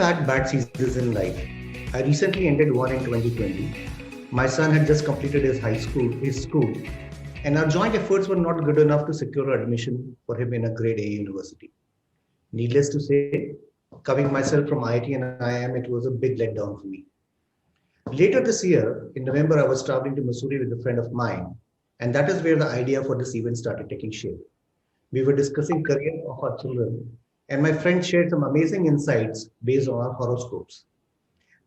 had bad seasons in life. I recently ended one in 2020. My son had just completed his school, and our joint efforts were not good enough to secure admission for him in a grade A university. Needless to say, coming myself from IIT and IIM, it was a big letdown for me. Later this year, in November, I was traveling to Missouri with a friend of mine, and that is where the idea for this event started taking shape. We were discussing career of our children, and my friend shared some amazing insights based on our horoscopes.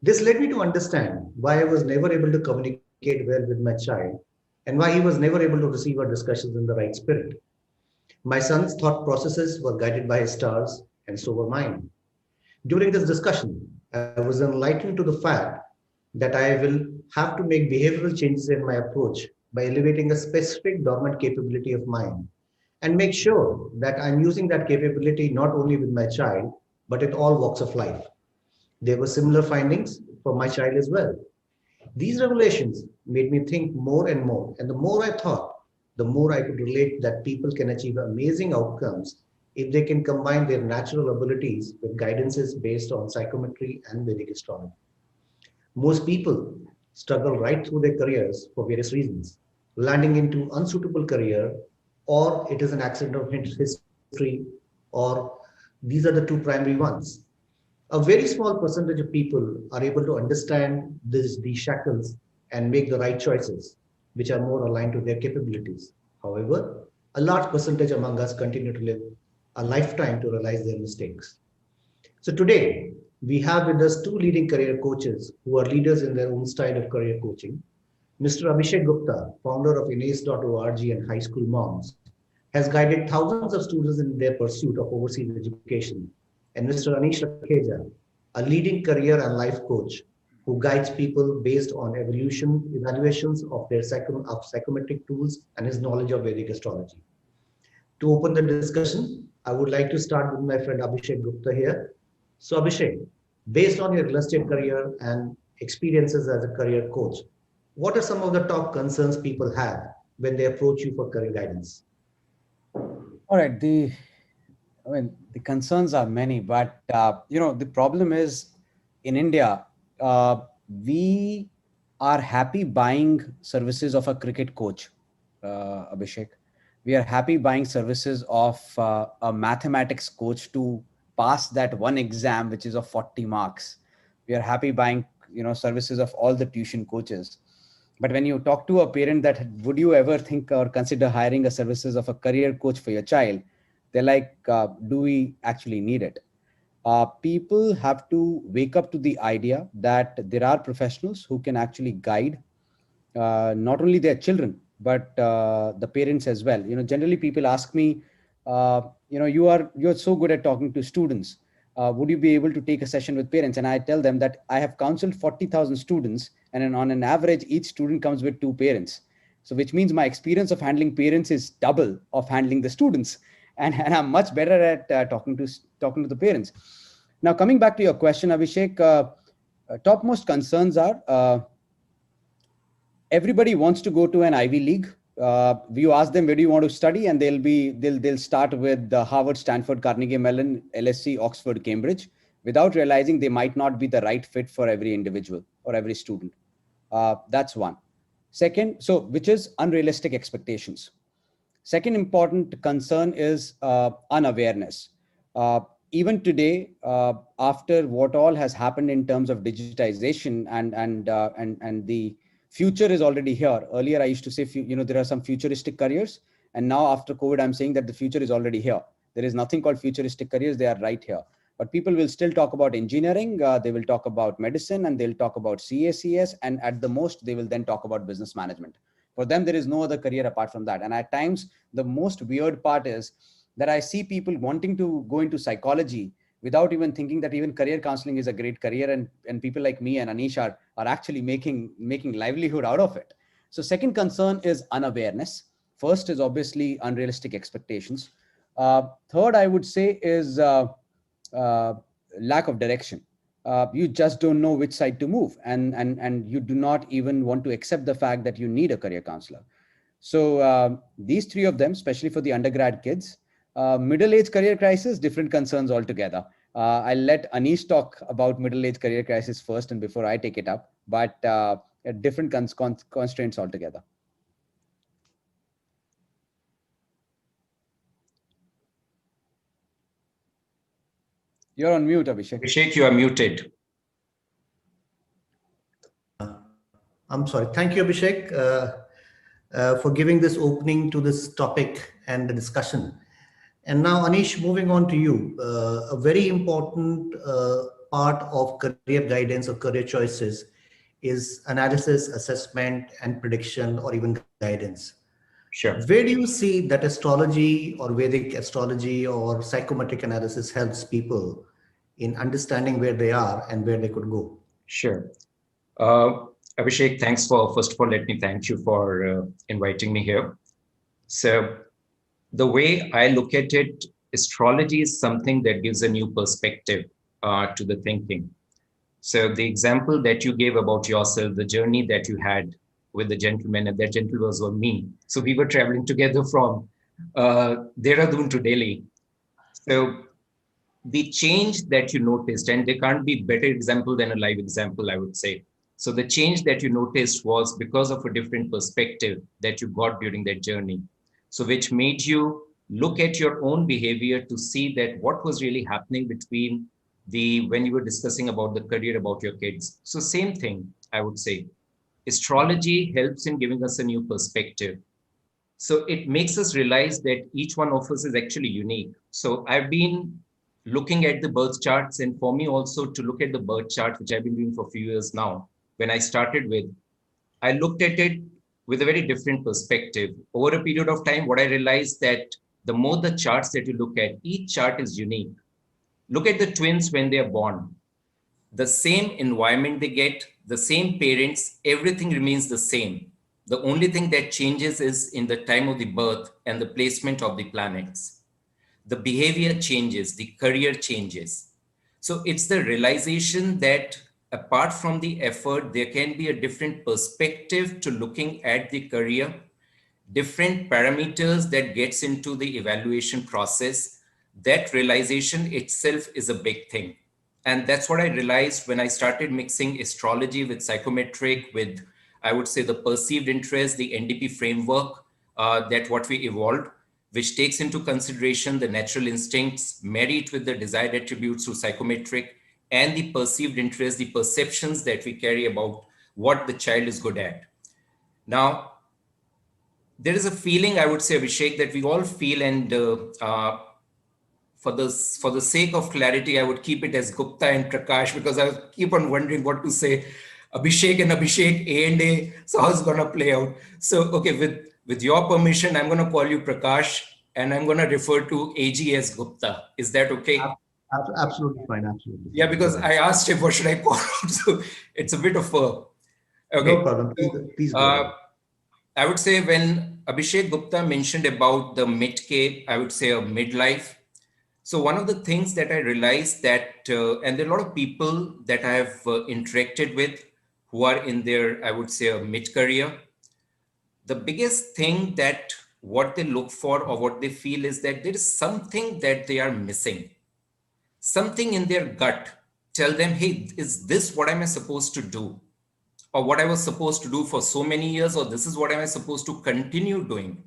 This led me to understand why I was never able to communicate well with my child and why he was never able to receive our discussions in the right spirit. My son's thought processes were guided by his stars, and so were mine. During this discussion, I was enlightened to the fact that I will have to make behavioral changes in my approach by elevating a specific dormant capability of mine and make sure that I'm using that capability not only with my child, but at all walks of life. There were similar findings for my child as well. These revelations made me think more and more, and the more I thought, the more I could relate that people can achieve amazing outcomes if they can combine their natural abilities with guidances based on psychometry and Vedic astrology. Most people struggle right through their careers for various reasons, landing into unsuitable career, or it is an accident of history, or these are the two primary ones. A very small percentage of people are able to understand these shackles and make the right choices, which are more aligned to their capabilities. However, a large percentage among us continue to live a lifetime to realize their mistakes. So today, we have with us two leading career coaches who are leaders in their own style of career coaching. Mr. Abhishek Gupta, founder of inace.org and High School Moms, has guided thousands of students in their pursuit of overseas education. And Mr. Anish Lakheja, a leading career and life coach who guides people based on evaluations of their psychometric tools and his knowledge of Vedic astrology. To open the discussion, I would like to start with my friend Abhishek Gupta here. So Abhishek, based on your illustrious career and experiences as a career coach, what are some of the top concerns people have when they approach you for career guidance? All right. The concerns are many, but the problem is in India, we are happy buying services of a cricket coach, Abhishek. We are happy buying services of a mathematics coach to pass that one exam, which is of 40 marks. We are happy buying, services of all the tuition coaches. But when you talk to a parent that would you ever think or consider hiring a services of a career coach for your child, they're like, do we actually need it? People have to wake up to the idea that there are professionals who can actually guide not only their children, but the parents as well. Generally people ask me, you're so good at talking to students. Would you be able to take a session with parents? And I tell them that I have counseled 40,000 students, and on an average, each student comes with 2 parents. So which means my experience of handling parents is double of handling the students. And I'm much better at talking to the parents. Now, coming back to your question, Abhishek, topmost concerns are everybody wants to go to an Ivy League. You ask them, where do you want to study? And they'll start with Harvard, Stanford, Carnegie Mellon, LSE, Oxford, Cambridge, without realizing they might not be the right fit for every individual or every student. That's one. Second, which is unrealistic expectations. Second important concern is unawareness. Even today, after what all has happened in terms of digitization and the future is already here. Earlier, I used to say, there are some futuristic careers. And now after COVID, I'm saying that the future is already here. There is nothing called futuristic careers. They are right here. But people will still talk about engineering. They will talk about medicine, and they'll talk about CACS. And at the most, they will then talk about business management. For them, there is no other career apart from that. And at times, the most weird part is that I see people wanting to go into psychology without even thinking that even career counseling is a great career, and people like me and Anish are actually making livelihood out of it. So second concern is unawareness. First is obviously unrealistic expectations. Third, I would say is lack of direction. You just don't know which side to move, and you do not even want to accept the fact that you need a career counselor. So these three of them, especially for the undergrad kids, middle-age career crisis, different concerns altogether. I'll let Anish talk about middle-age career crisis first and before I take it up, but different constraints altogether. You're on mute, Abhishek. Abhishek, you are muted. I'm sorry. Thank you, Abhishek, for giving this opening to this topic and the discussion. And now, Anish, moving on to you, a very important part of career guidance or career choices is analysis, assessment, and prediction, or even guidance. Sure. Where do you see that astrology or Vedic astrology or psychometric analysis helps people in understanding where they are and where they could go? Sure. Abhishek, thanks for, first of all, let me thank you for inviting me here. So the way I look at it, astrology is something that gives a new perspective to the thinking. So the example that you gave about yourself, the journey that you had with the gentleman, and that gentleman was me. So we were traveling together from Dehradun to Delhi. So the change that you noticed, and there can't be better example than a live example, I would say. So the change that you noticed was because of a different perspective that you got during that journey. So which made you look at your own behavior to see that what was really happening between when you were discussing about the career, about your kids. So same thing, I would say. Astrology helps in giving us a new perspective. So it makes us realize that each one of us is actually unique. So I've been looking at the birth charts, and for me also to look at the birth chart, which I've been doing for a few years now. When I started with, I looked at it with a very different perspective. Over a period of time, what I realized that the more the charts that you look at, each chart is unique. Look at the twins when they are born. The same environment they get, the same parents, everything remains the same. The only thing that changes is in the time of the birth and the placement of the planets. The behavior changes, the career changes. So it's the realization that apart from the effort, there can be a different perspective to looking at the career, different parameters that gets into the evaluation process. That realization itself is a big thing. And that's what I realized when I started mixing astrology with psychometric, with, I would say, the perceived interest, the NDP framework that what we evolved, which takes into consideration the natural instincts, married with the desired attributes through psychometric, and the perceived interest, the perceptions that we carry about what the child is good at. Now, there is a feeling, I would say, Abhishek, that we all feel, and for the sake of clarity, I would keep it as Gupta and Prakash, because I keep on wondering what to say. Abhishek and Abhishek, A and A, so how's it going to play out? So, okay, with your permission, I'm going to call you Prakash, and I'm going to refer to AG as Gupta. Is that okay? Absolutely fine, absolutely. Yeah, because I asked him, what should I call him? So it's a bit of a... Okay. No problem, please go ahead. I would say when Abhishek Gupta mentioned about the mid-K, I would say a midlife. So one of the things that I realized that, and there are a lot of people that I have interacted with who are in their, I would say, a mid-career. The biggest thing that what they look for or what they feel is that there is something that they are missing. Something in their gut tell them, hey, is this what am I supposed to do? Or what I was supposed to do for so many years, or this is what am I supposed to continue doing?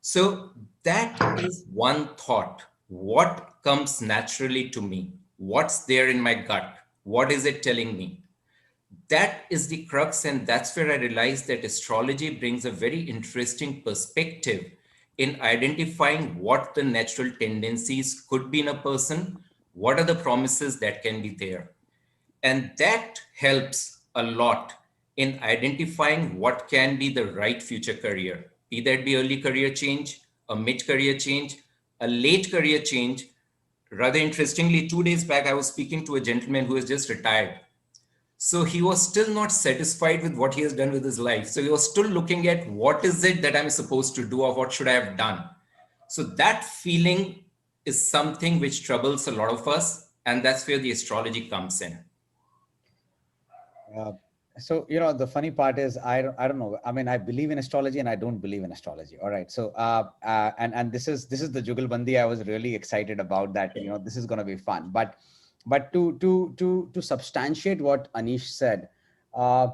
So that is one thought. What comes naturally to me? What's there in my gut? What is it telling me? That is the crux, and that's where I realized that astrology brings a very interesting perspective in identifying what the natural tendencies could be in a person, what are the promises that can be there. And that helps a lot in identifying what can be the right future career, be that be early career change, a mid-career change, a late career change. Rather interestingly, 2 days back, I was speaking to a gentleman who has just retired. So he was still not satisfied with what he has done with his life. So he was still looking at what is it that I'm supposed to do or what should I have done? So that feeling is something which troubles a lot of us. And that's where the astrology comes in. So, the funny part is, I don't know. I mean, I believe in astrology and I don't believe in astrology. All right. So, and this is the Jugalbandi. I was really excited about that. This is going to be fun. But to substantiate what Anish said, uh,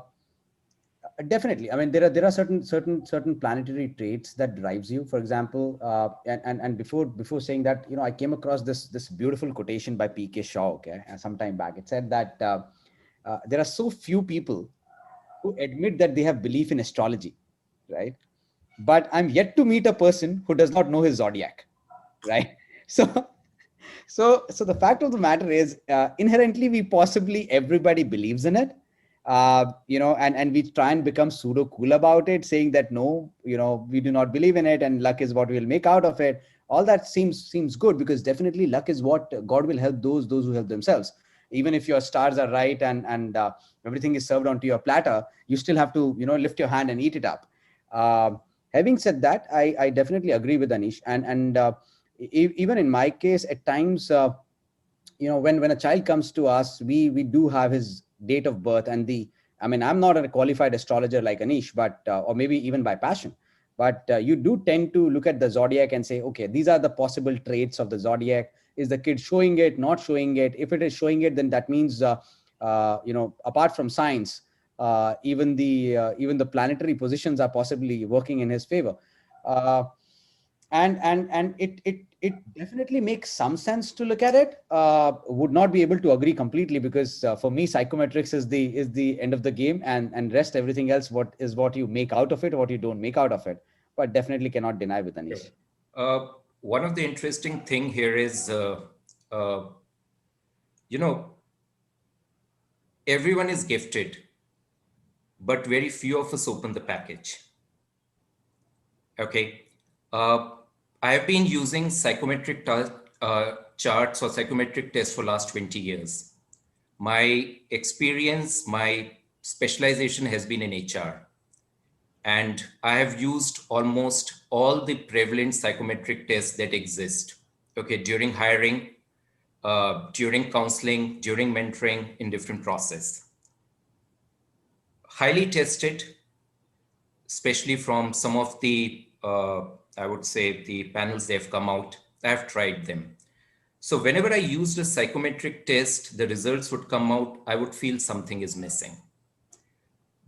definitely. I mean, there are certain planetary traits that drives you. For example, and before saying that, I came across this beautiful quotation by P.K. Shaw, okay, some time back. It said that there are so few people who admit that they have belief in astrology, right? But I'm yet to meet a person who does not know his zodiac, right? So, so the fact of the matter is, inherently, we possibly everybody believes in it, and we try and become pseudo cool about it, saying that no, we do not believe in it, and luck is what we'll make out of it. All that seems good, because definitely luck is what God will help those who help themselves. Even if your stars are right and everything is served onto your platter, you still have to lift your hand and eat it up. Having said that, I definitely agree with Anish, and even in my case, at times, when a child comes to us, we do have his date of birth and the. I mean, I'm not a qualified astrologer like Anish, but or maybe even by passion, but you do tend to look at the zodiac and say, okay, these are the possible traits of the zodiac. Is the kid showing it, not showing it? If it is showing it, then that means apart from science, even the planetary positions are possibly working in his favor. uh, and it definitely makes some sense to look at it. Would not be able to agree completely, because for me, psychometrics is the end of the game, and rest everything else what you make out of it, what you don't make out of it. But definitely cannot deny with Anish. Uh, One of the interesting thing here is, uh, you know, everyone is gifted, but very few of us open the package. Okay. Uh, I have been using psychometric charts or psychometric tests for last 20 years. My experience, my specialization has been in HR. And I have used almost all the prevalent psychometric tests that exist. Okay, during hiring, during counseling, during mentoring, in different process. Highly tested, especially from some of the, I would say, the panels they have come out. I have tried them. So whenever I used a psychometric test, the results would come out, I would feel something is missing.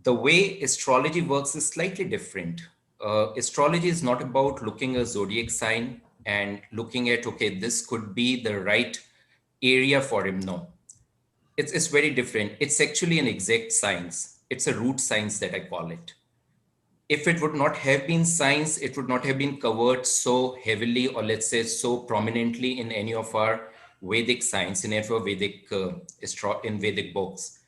The way astrology works is slightly different. Astrology is not about looking a zodiac sign and looking at, okay, this could be the right area for him. No, it's very different. It's actually an exact science. It's a root science that I call it. If it would not have been science, it would not have been covered so heavily, or let's say so prominently, in any of our Vedic science, in any of our Vedic in Vedic books.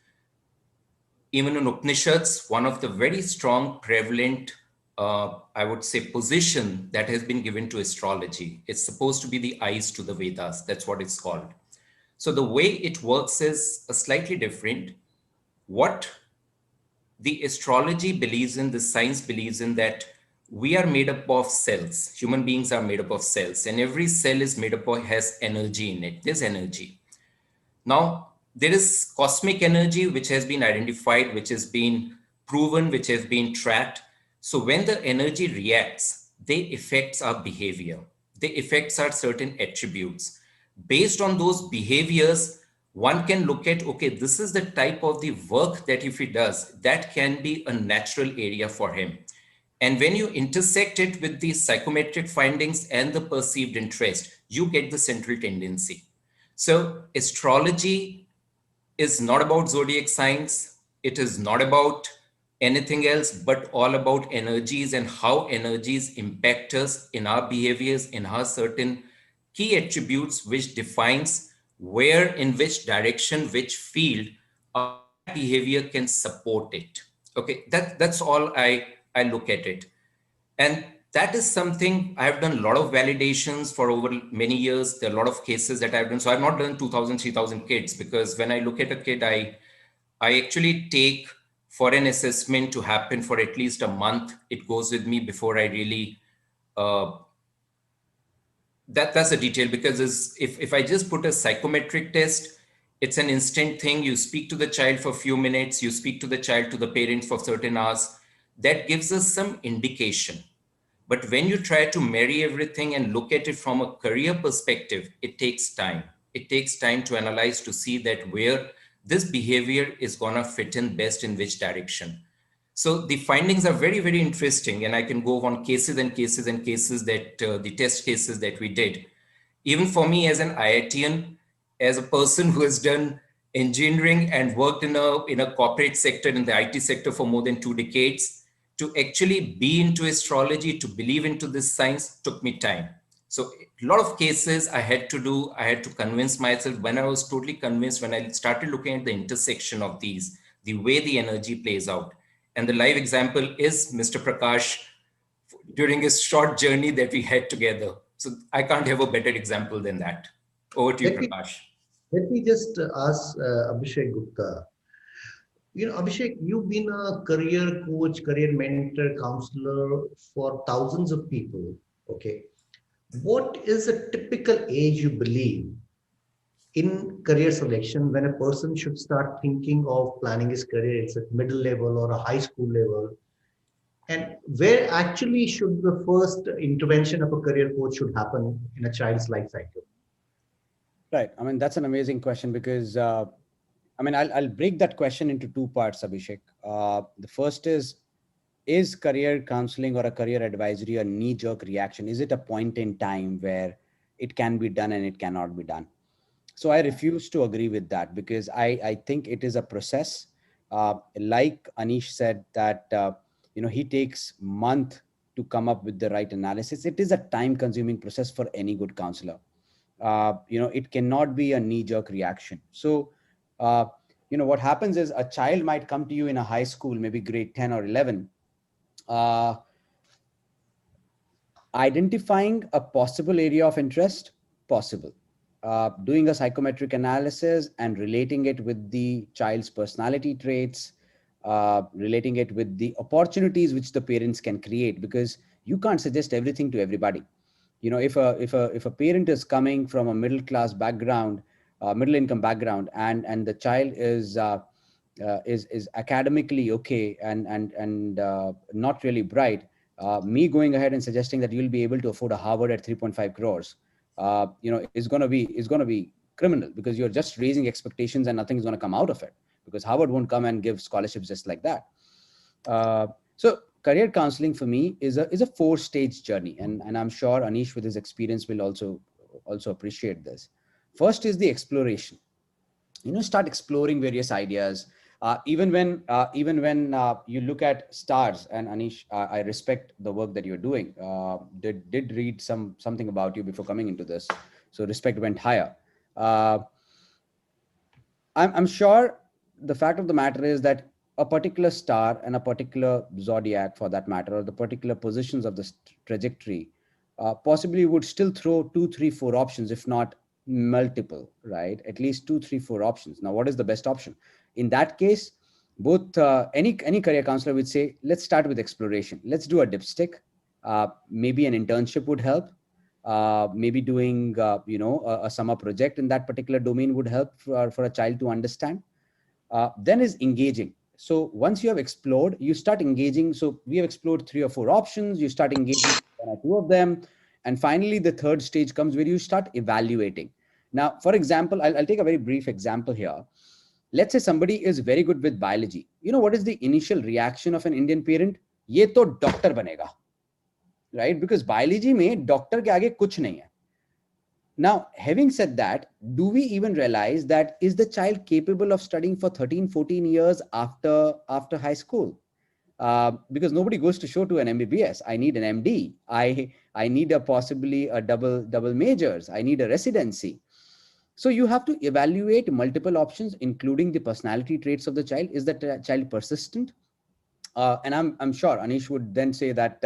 Even in Upanishads, one of the very strong, prevalent, I would say, position that has been given to astrology. It's supposed to be the eyes to the Vedas. That's what it's called. So the way it works is a slightly different. What the astrology believes in, the science believes in, that we are made up of cells. Human beings are made up of cells, and every cell is made up of, has energy in it. There's energy. Now, there is cosmic energy which has been identified, which has been proven, which has been tracked. So when the energy reacts, they affects our behavior. They affects our certain attributes. Based on those behaviors, one can look at, okay, this is the type of the work that if he does, that can be a natural area for him. And when you intersect it with the psychometric findings and the perceived interest, you get the central tendency. So astrology is not about zodiac signs. It is not about anything else, but all about energies and how energies impact us in our behaviors, in our certain key attributes, which defines where, in which direction, which field that behavior can support it. Okay, that's all I look at it. And that is something I've done a lot of validations for over many years. There are a lot of cases that I've done. So I've not done 2,000, 3,000 kids, because when I look at a kid, I actually take for an assessment to happen for at least a month. It goes with me before I really, that's a detail, because if I just put a psychometric test, It's an instant thing. You speak to the child for a few minutes, you speak to the child, to the parent for certain hours. That gives us some indication. But when you try to marry everything and look at it from a career perspective, it takes time. It takes time to analyze, to see that where this behavior is going to fit in best, in which direction. So the findings are very, very interesting. And I can go on cases and cases and cases that the test cases that we did. Even for me as an IITian, as a person who has done engineering and worked in a corporate sector, in the IT sector for more than 2 decades, to actually be into astrology, to believe into this science took me time. So a lot of cases I had to convince myself. When I was totally convinced, when I started looking at the intersection of these, the way the energy plays out. And the live example is Mr. Prakash during a short journey that we had together. So I can't have a better example than that. Over to you, Let me, Prakash. let me just ask Abhishek Gupta. Abhishek, you've been a career coach, career mentor, counselor for thousands of people. Okay. What is a typical age you believe in career selection when a person should start thinking of planning his career? It's at middle level or a high school level. And where actually should the first intervention of a career coach should happen in a child's life cycle? Right. I mean, that's an amazing question because, I'll break that question into two parts, Abhishek. The first is career counseling or a career advisory a knee-jerk reaction? Is it a point in time where it can be done and it cannot be done? So I refuse to agree with that because I think it is a process. Like Anish said that, he takes month to come up with the right analysis. It is a time-consuming process for any good counselor. It cannot be a knee-jerk reaction. So, what happens is a child might come to you in a high school, maybe grade 10 or 11, identifying a possible area of interest, possible. Doing a psychometric analysis and relating it with the child's personality traits, relating it with the opportunities which the parents can create, because you can't suggest everything to everybody. If a parent is coming from a middle class background, middle income background, and the child is academically okay and not really bright, me going ahead and suggesting that you'll be able to afford a Harvard at 3.5 crores, is going to be criminal, because you're just raising expectations and nothing is going to come out of it, because Harvard won't come and give scholarships just like that. So career counseling for me is a 4-stage journey, and I'm sure Anish with his experience will also appreciate this. First is the exploration. Start exploring various ideas. Even when you look at stars, and Anish, I respect the work that you're doing. Did read something about you before coming into this, so respect went higher. I'm sure the fact of the matter is that a particular star and a particular zodiac, for that matter, or the particular positions of the trajectory, possibly would still throw 2, 3, 4 options, if not multiple, right? At least 2, 3, 4 options. Now, what is the best option? In that case, both any career counselor would say, let's start with exploration. Let's do a dipstick. Maybe an internship would help. Maybe doing a summer project in that particular domain would help for a child to understand. Then is engaging. So once you have explored, you start engaging. So we have explored 3 or 4 options. You start engaging 1 or 2 of them. And finally, the third stage comes where you start evaluating. Now, for example, I'll take a very brief example here. Let's say somebody is very good with biology. What is the initial reaction of an Indian parent? Ye to doctor banega, right? Because biology mein doctor ke aage kuch nahi hai. Now, having said that, do we even realize that is the child capable of studying for 13, 14 years after high school? Because nobody goes to show to an MBBS. I need an MD. I need possibly a double majors. I need a residency. So you have to evaluate multiple options, including the personality traits of the child. Is the child persistent? And I'm sure Anish would then say that,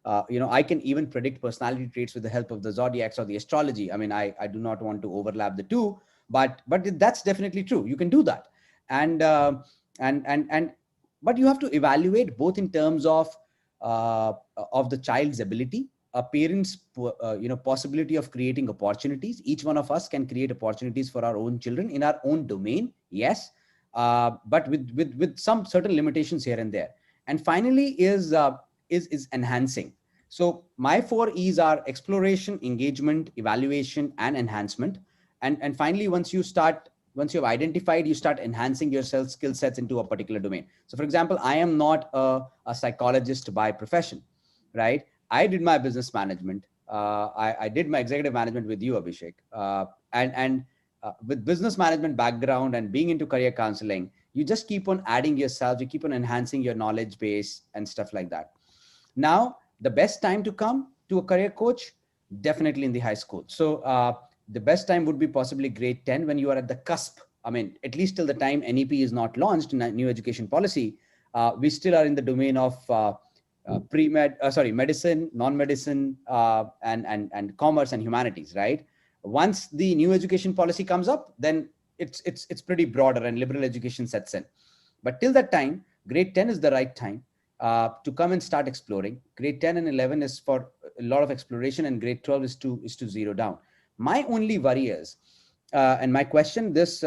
I can even predict personality traits with the help of the zodiacs or the astrology. I mean, I do not want to overlap the two, but that's definitely true. You can do that. But you have to evaluate both in terms of the child's ability, a parent's possibility of creating opportunities. Each one of us can create opportunities for our own children in our own domain, yes, but with some certain limitations here and there. And finally is enhancing. So my 4 E's are exploration, engagement, evaluation, and enhancement. And finally, once you've identified, you start enhancing yourself skill sets into a particular domain. So for example, I am not a psychologist by profession, right? I did my business management. I did my executive management with you, Abhishek. And with business management background and being into career counseling, you just keep on adding yourself, you keep on enhancing your knowledge base and stuff like that. Now, the best time to come to a career coach, definitely in the high school. So the best time would be possibly grade 10, when you are at the cusp. I mean, at least till the time NEP is not launched, new education policy, we still are in the domain of medicine, non-medicine, and commerce and humanities, right? Once the new education policy comes up, then it's pretty broader and liberal education sets in. But till that time, grade 10 is the right time to come and start exploring. Grade 10 and 11 is for a lot of exploration, and grade 12 is to zero down. My only worry is, and my question, this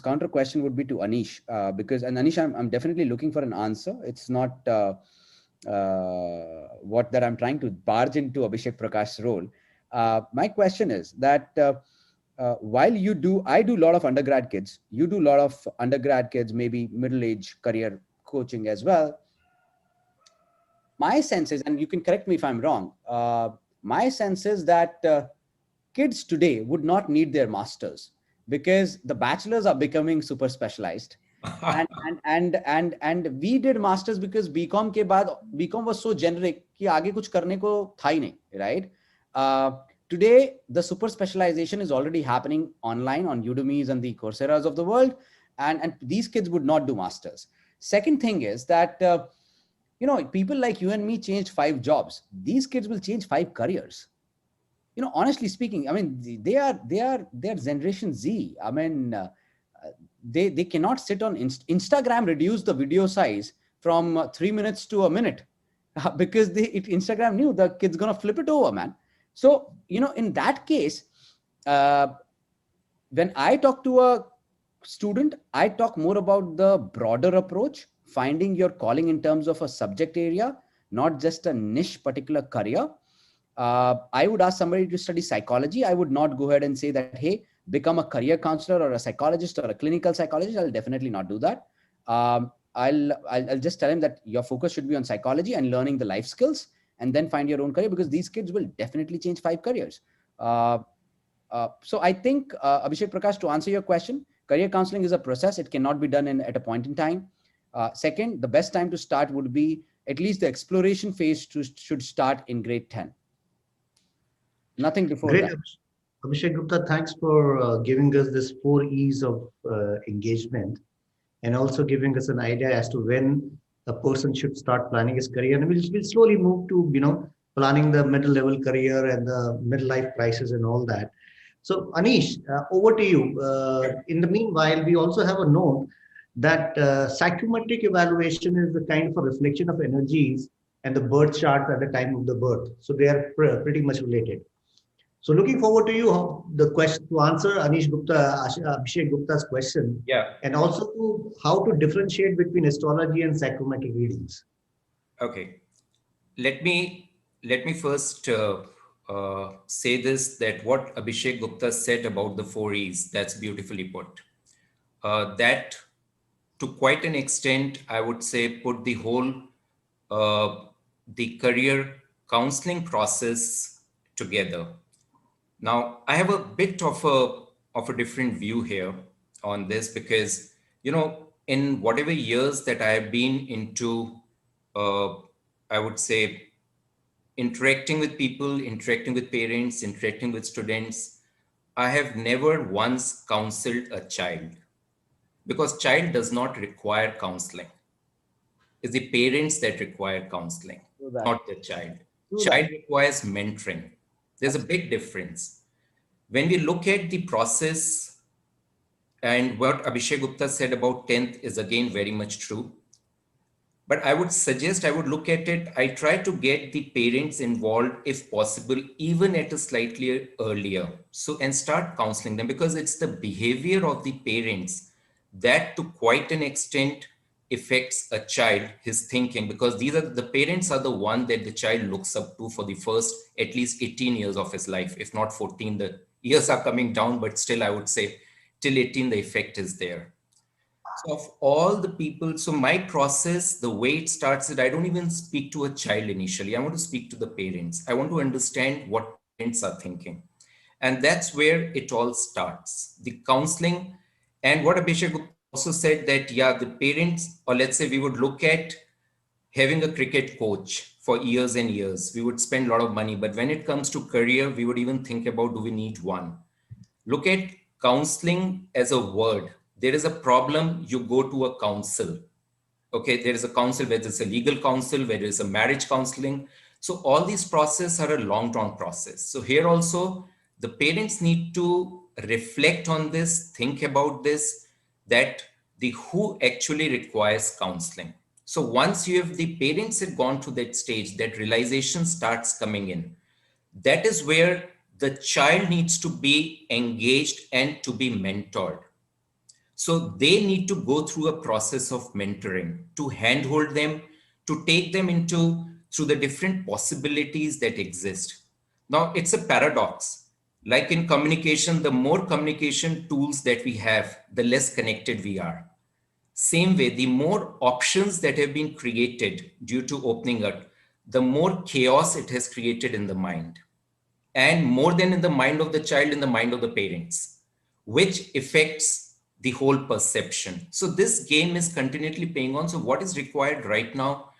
counter question would be to Anish, because, and Anish, I'm definitely looking for an answer. It's not what that I'm trying to barge into Abhishek Prakash's role. My question is that while I do a lot of undergrad kids, you do a lot of undergrad kids, maybe middle-age career coaching as well. My sense is, and you can correct me if I'm wrong, my sense is that kids today would not need their masters, because the bachelors are becoming super specialized. and we did masters because BCom के बाद, BCom was so generic कि आगे कुछ करने को था ही नहीं, right? Today, the super specialization is already happening online on Udemy's and the Coursera's of the world. And these kids would not do masters. Second thing is that, people like you and me changed 5 jobs. These kids will change 5 careers. Honestly speaking, I mean, they're Generation Z. I mean, they cannot sit on Instagram, reduce the video size from 3 minutes to a minute because Instagram knew the kid's going to flip it over, man. So, in that case, when I talk to a student, I talk more about the broader approach, finding your calling in terms of a subject area, not just a niche particular career. I would ask somebody to study psychology. I would not go ahead and say that, hey, become a career counselor or a psychologist or a clinical psychologist. I'll definitely not do that. I'll just tell him that your focus should be on psychology and learning the life skills, and then find your own career, because these kids will definitely change 5 careers. So I think, Abhishek Prakash, to answer your question, career counseling is a process. It cannot be done at a point in time. Second, the best time to start would be, at least the exploration phase should start in grade 10. Nothing before Great. that. Abhishek Gupta, thanks for giving us this 4 E's of engagement, and also giving us an idea as to when a person should start planning his career. And we'll slowly move to, planning the middle level career and the midlife crisis and all that. So Anish, over to you. In the meanwhile, we also have a note that psychometric evaluation is the kind of a reflection of energies and the birth chart at the time of the birth. So they are pretty much related. So looking forward to you, the question to answer Abhishek Gupta's question. Yeah. And also to how to differentiate between astrology and psychometric readings. Okay. Let me first say this, that what Abhishek Gupta said about the 4 E's, that's beautifully put. That, to quite an extent, I would say, put the whole the career counseling process together. Now, I have a bit of a different view here on this, because, in whatever years that I have been into, I would say, interacting with people, interacting with parents, interacting with students, I have never once counseled a child, because child does not require counseling. It's the parents that require counseling, not the child. Child requires mentoring. There's a big difference. When we look at the process, and what Abhishek Gupta said about 10th is again very much true. But I would suggest, I would look at it, I try to get the parents involved if possible, even at a slightly earlier. So, and start counseling them, because it's the behavior of the parents that to quite an extent affects a child, his thinking, because the parents are the one that the child looks up to for the first at least 18 years of his life, if not 14. The years are coming down, but still I would say till 18, the effect is there. So of all the people, so my process, the way it starts is I don't even speak to a child initially. I want to speak to the parents. I want to understand what parents are thinking. And that's where it all starts. The counseling, and what Abhishek Gupta also said, that, yeah, the parents, or let's say we would look at having a cricket coach for years and years. We would spend a lot of money, but when it comes to career, we would even think about, do we need one? Look at counseling as a word. There is a problem, you go to a counsel. Okay, there is a counsel, whether it's a legal counsel, whether it's a marriage counseling. So all these processes are a long-term process. So here also, the parents need to reflect on this, think about this, that the who actually requires counseling. So once you have the parents have gone to that stage, that realization starts coming in. That is where the child needs to be engaged and to be mentored. So they need to go through a process of mentoring, to handhold them, to take them into through the different possibilities that exist. Now it's a paradox. Like in communication, the more communication tools that we have, the less connected we are. Same way, the more options that have been created due to opening up, the more chaos it has created in the mind. And more than in the mind of the child, in the mind of the parents, which affects the whole perception. So this game is continually playing on. So what is required right now,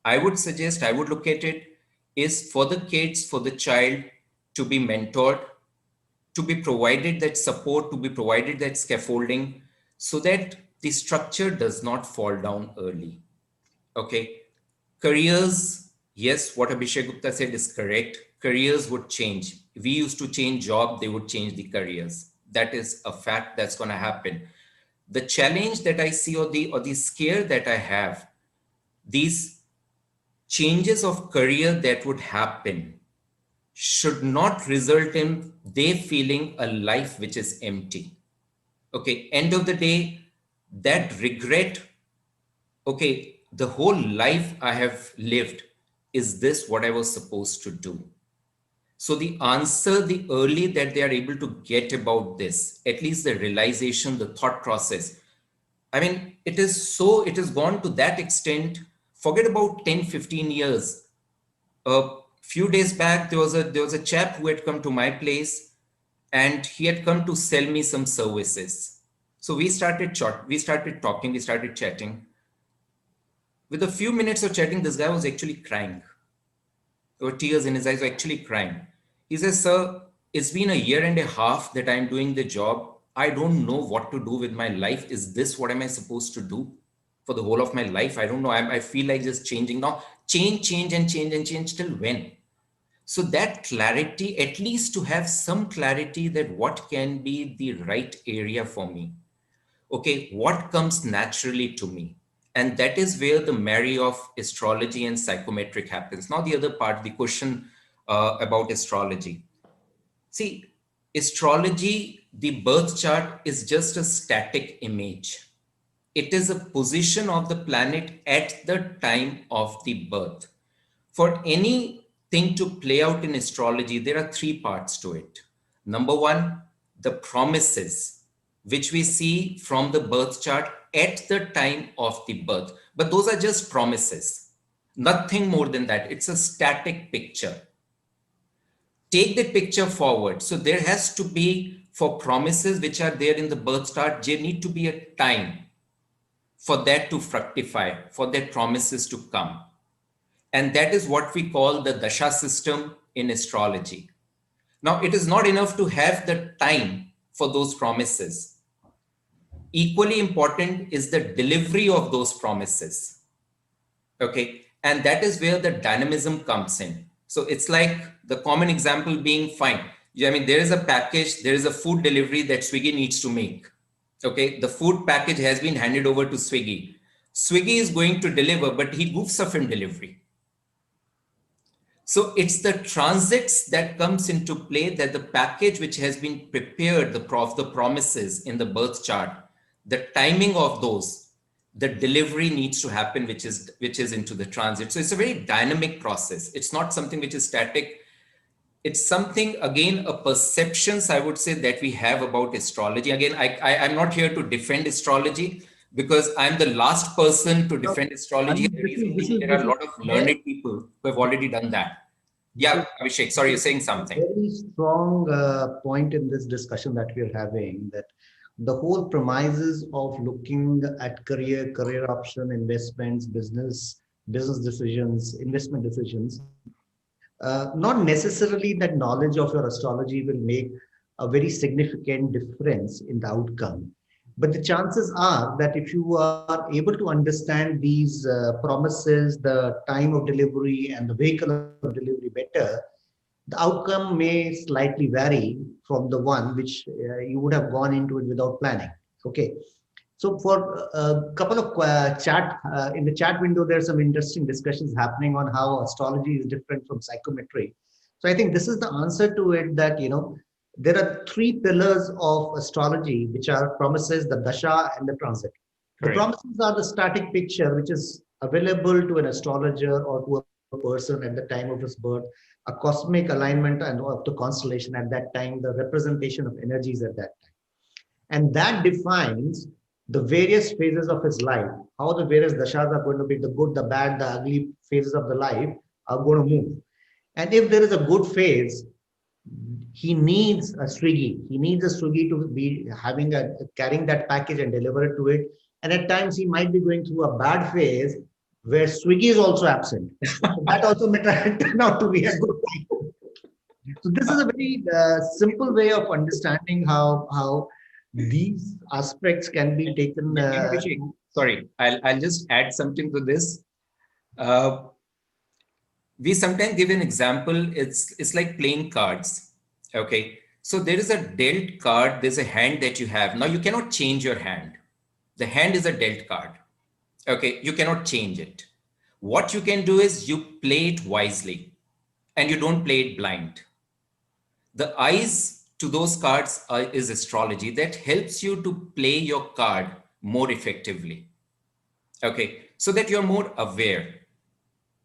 I would suggest, I would look at it, is for the kids, for the child to be mentored, to be provided that support, to be provided that scaffolding, so that the structure does not fall down early. Okay. Careers, yes, what Abhishek Gupta said is correct. Careers would change. We used to change job, they would change the careers. That is a fact that's going to happen. The challenge that I see, or the scare that I have, these changes of career that would happen should not result in they feeling a life which is empty. Okay, end of the day, that regret, okay, the whole life I have lived, is this what I was supposed to do? So the answer, the early that they are able to get about this, at least the realization, the thought process, I mean, it has gone to that extent. Forget about 10, 15 years. A few days back, there was a chap who had come to my place, and he had come to sell me some services. So we started talking, we started chatting. With a few minutes of chatting, this guy was actually crying. There were tears in his eyes, actually crying. He says, "Sir, it's been a year and a half that I'm doing the job. I don't know what to do with my life. Is this what am I supposed to do for the whole of my life? I don't know. I feel like just changing now. Change and change and change. Till when?" So that clarity, at least to have some clarity that what can be the right area for me. Okay, what comes naturally to me? And that is where the marry of astrology and psychometric happens. Now, the other part, the question about astrology. See, astrology, the birth chart is just a static image. It is a position of the planet at the time of the birth. For anything to play out in astrology, there are three parts to it. Number one, the promises, which we see from the birth chart at the time of the birth. But those are just promises, nothing more than that. It's a static picture. Take the picture forward. So there has to be, for promises which are there in the birth chart, there need to be a time for that to fructify, for that promises to come. And that is what we call the dasha system in astrology. Now, it is not enough to have the time for those promises. Equally important is the delivery of those promises. Okay. And that is where the dynamism comes in. So it's like the common example being fine. I mean, there is a package, there is a food delivery that Swiggy needs to make. Okay. The food package has been handed over to Swiggy. Swiggy is going to deliver, but he goofs up in delivery. So it's the transits that comes into play, that the package which has been prepared, the promises in the birth chart, the timing of those, the delivery needs to happen, which is into the transit. So it's a very dynamic process. It's not something which is static. It's something, again, a perceptions, I would say, that we have about astrology. Again, I'm not here to defend astrology, because I'm the last person to defend astrology. The reason being, there are a lot of learned people who have already done that. Yeah, Abhishek, sorry, you're saying something. Very strong point in this discussion that we're having, that the whole premises of looking at career option, investments, business decisions, investment decisions, not necessarily that knowledge of your astrology will make a very significant difference in the outcome. But the chances are that if you are able to understand these promises, the time of delivery and the vehicle of delivery better, the outcome may slightly vary from the one which you would have gone into it without planning. Okay. So for a couple of in the chat window, there's some interesting discussions happening on how astrology is different from psychometry. So I think this is the answer to it, that, there are three pillars of astrology, which are promises, the dasha, and the transit. The promises are the static picture, which is available to an astrologer or to a person at the time of his birth, a cosmic alignment and of the constellation at that time, the representation of energies at that time. And that defines the various phases of his life, how the various dashas are going to be, the good, the bad, the ugly phases of the life are going to move. And if there is a good phase, he needs a Swiggy. He needs a Swiggy to be carrying that package and deliver it to it. And at times he might be going through a bad phase where Swiggy is also absent. So that also may turn out to be a good thing. So this is a very simple way of understanding how these aspects can be taken. Sorry, I'll just add something to this. We sometimes give an example. It's like playing cards. Okay, so there is a dealt card. There's a hand that you have. Now you cannot change your hand. The hand is a dealt card. Okay, you cannot change it. What you can do is you play it wisely, and you don't play it blind. The eyes to those cards is astrology that helps you to play your card more effectively. Okay, so that you're more aware.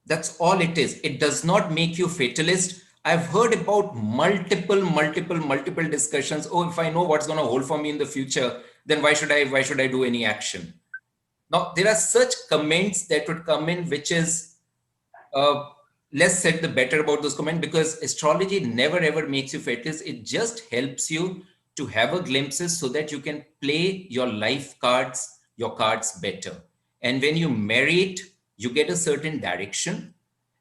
That's all it is. It does not make you fatalist. I've heard about multiple discussions. Oh, if I know what's going to hold for me in the future, then why should I do any action? Now, there are such comments that would come in, which is less said the better about those comments, because astrology never ever makes you fatalist. It just helps you to have a glimpses so that you can play your life cards, your cards better. And when you marry it, you get a certain direction,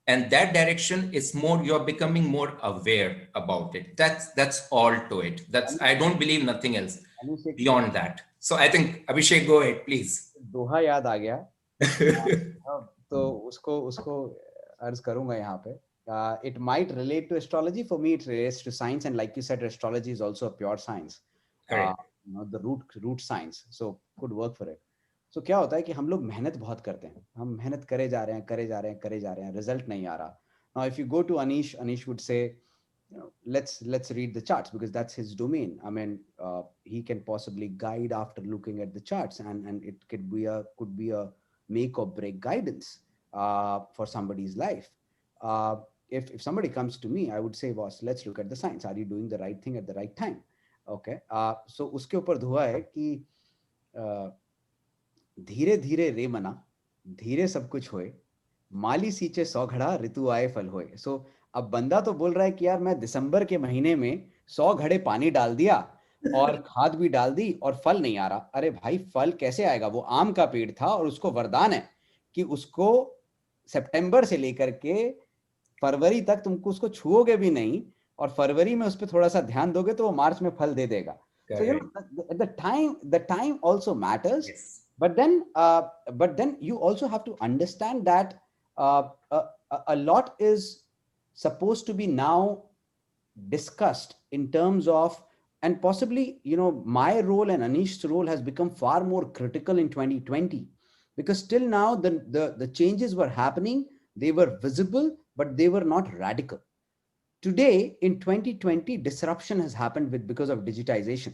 and that direction is more, you're becoming more aware about it. That's all to it. I don't believe nothing else beyond that. So I think Abhishek, go ahead, please. दोहा याद आ गया तो उसको अर्ज करूंगा यहाँ पे. It might relate to astrology. For me, it relates to science, and like you said, astrology is also a pure science. The root science. So could work for it. So क्या होता है कि हम लोग मेहनत बहुत करते हैं. हम मेहनत करे जा रहे हैं, रिजल्ट नहीं आ रहा. Now if you go to Anish would say, let's read the charts, because that's his domain. I mean, he can possibly guide after looking at the charts, and it could be a make or break guidance for somebody's life. If somebody comes to me, I would say, boss, let's look at the science. Are you doing the right thing at the right time? Okay. So उसके ऊपर धुआ है कि धीरे धीरे रे मना, धीरे सब कुछ होए, माली सींचे 100 घड़ा, ऋतु आए फल होए. सो अब बंदा तो बोल रहा है कि यार मैं दिसंबर के महीने में 100 घड़े पानी डाल दिया और खाद भी डाल दी और फल नहीं आ रहा. अरे भाई, फल कैसे आएगा? वो आम का पेड़ था और उसको वरदान है कि उसको सितंबर से लेकर के फरवरी तक तुमको उसको छुओगे भी नहीं, और फरवरी में उस पर थोड़ा सा ध्यान दोगे तो वो मार्च में फल दे देगा. So the time also matters. Yes. But then you also have to understand that a lot is supposed to be now discussed in terms of, and possibly, my role and Anish's role has become far more critical in 2020, because till now the changes were happening, they were visible, but they were not radical. Today in 2020, disruption has happened because of digitization.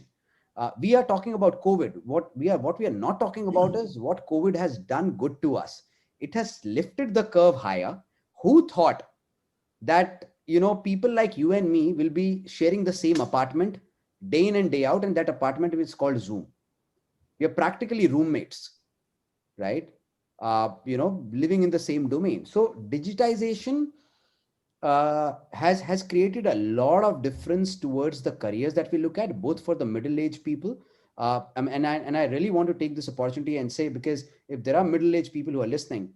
We are talking about COVID. What we are not talking about is what COVID has done good to us. It has lifted the curve higher. Who thought that, people like you and me will be sharing the same apartment day in and day out, and that apartment is called Zoom. We are practically roommates, right? Living in the same domain. So digitization has created a lot of difference towards the careers that we look at, both for the middle-aged people. And I really want to take this opportunity and say, because if there are middle-aged people who are listening,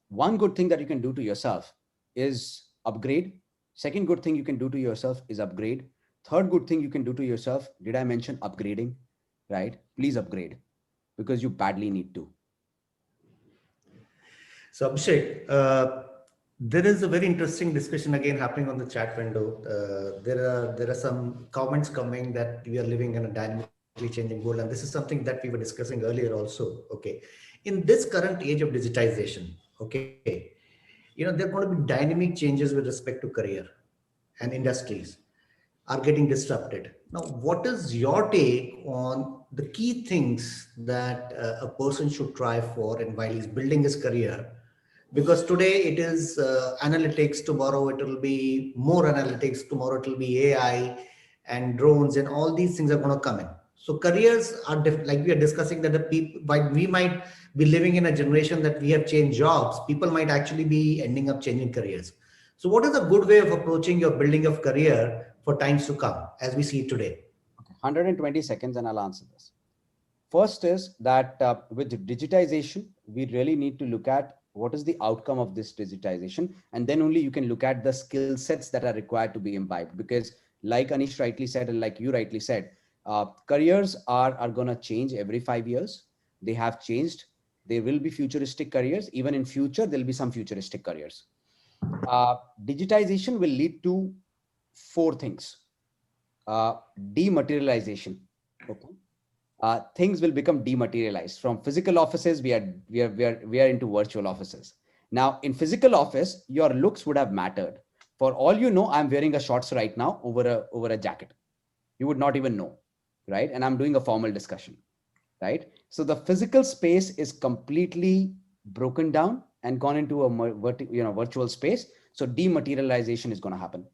one good thing that you can do to yourself is upgrade. Second good thing you can do to yourself is upgrade. Third good thing you can do to yourself, did I mention upgrading? Right? Please upgrade, because you badly need to. So Abhishek, there is a very interesting discussion again happening on the chat window. There are some comments coming that we are living in a dynamically changing world, and this is something that we were discussing earlier also. Okay, in this current age of digitization, okay, there are going to be dynamic changes with respect to career and industries are getting disrupted. Now, what is your take on the key things that a person should try for and while he's building his career? Because today it is analytics, tomorrow it will be more analytics, tomorrow it will be AI and drones, and all these things are going to come in. So careers are like we are discussing that the people, while we might be living in a generation that we have changed jobs, people might actually be ending up changing careers. So what is a good way of approaching your building of career for times to come as we see it today? 120 seconds and I'll answer this. First is that with digitization, we really need to look at what is the outcome of this digitization, and then only you can look at the skill sets that are required to be imbibed. Because like Anish rightly said, and like you rightly said, careers are going to change every 5 years. They have changed. There will be futuristic careers. Even in future, there'll be some futuristic careers. Digitization will lead to 4 things. Dematerialization. Okay. Things will become dematerialized. From physical offices, we are into virtual offices. Now, in physical office, your looks would have mattered. For all you know, I'm wearing a shorts right now over a jacket. You would not even know, right? And I'm doing a formal discussion, right? So the physical space is completely broken down and gone into a virtual space. So dematerialization is going to happen.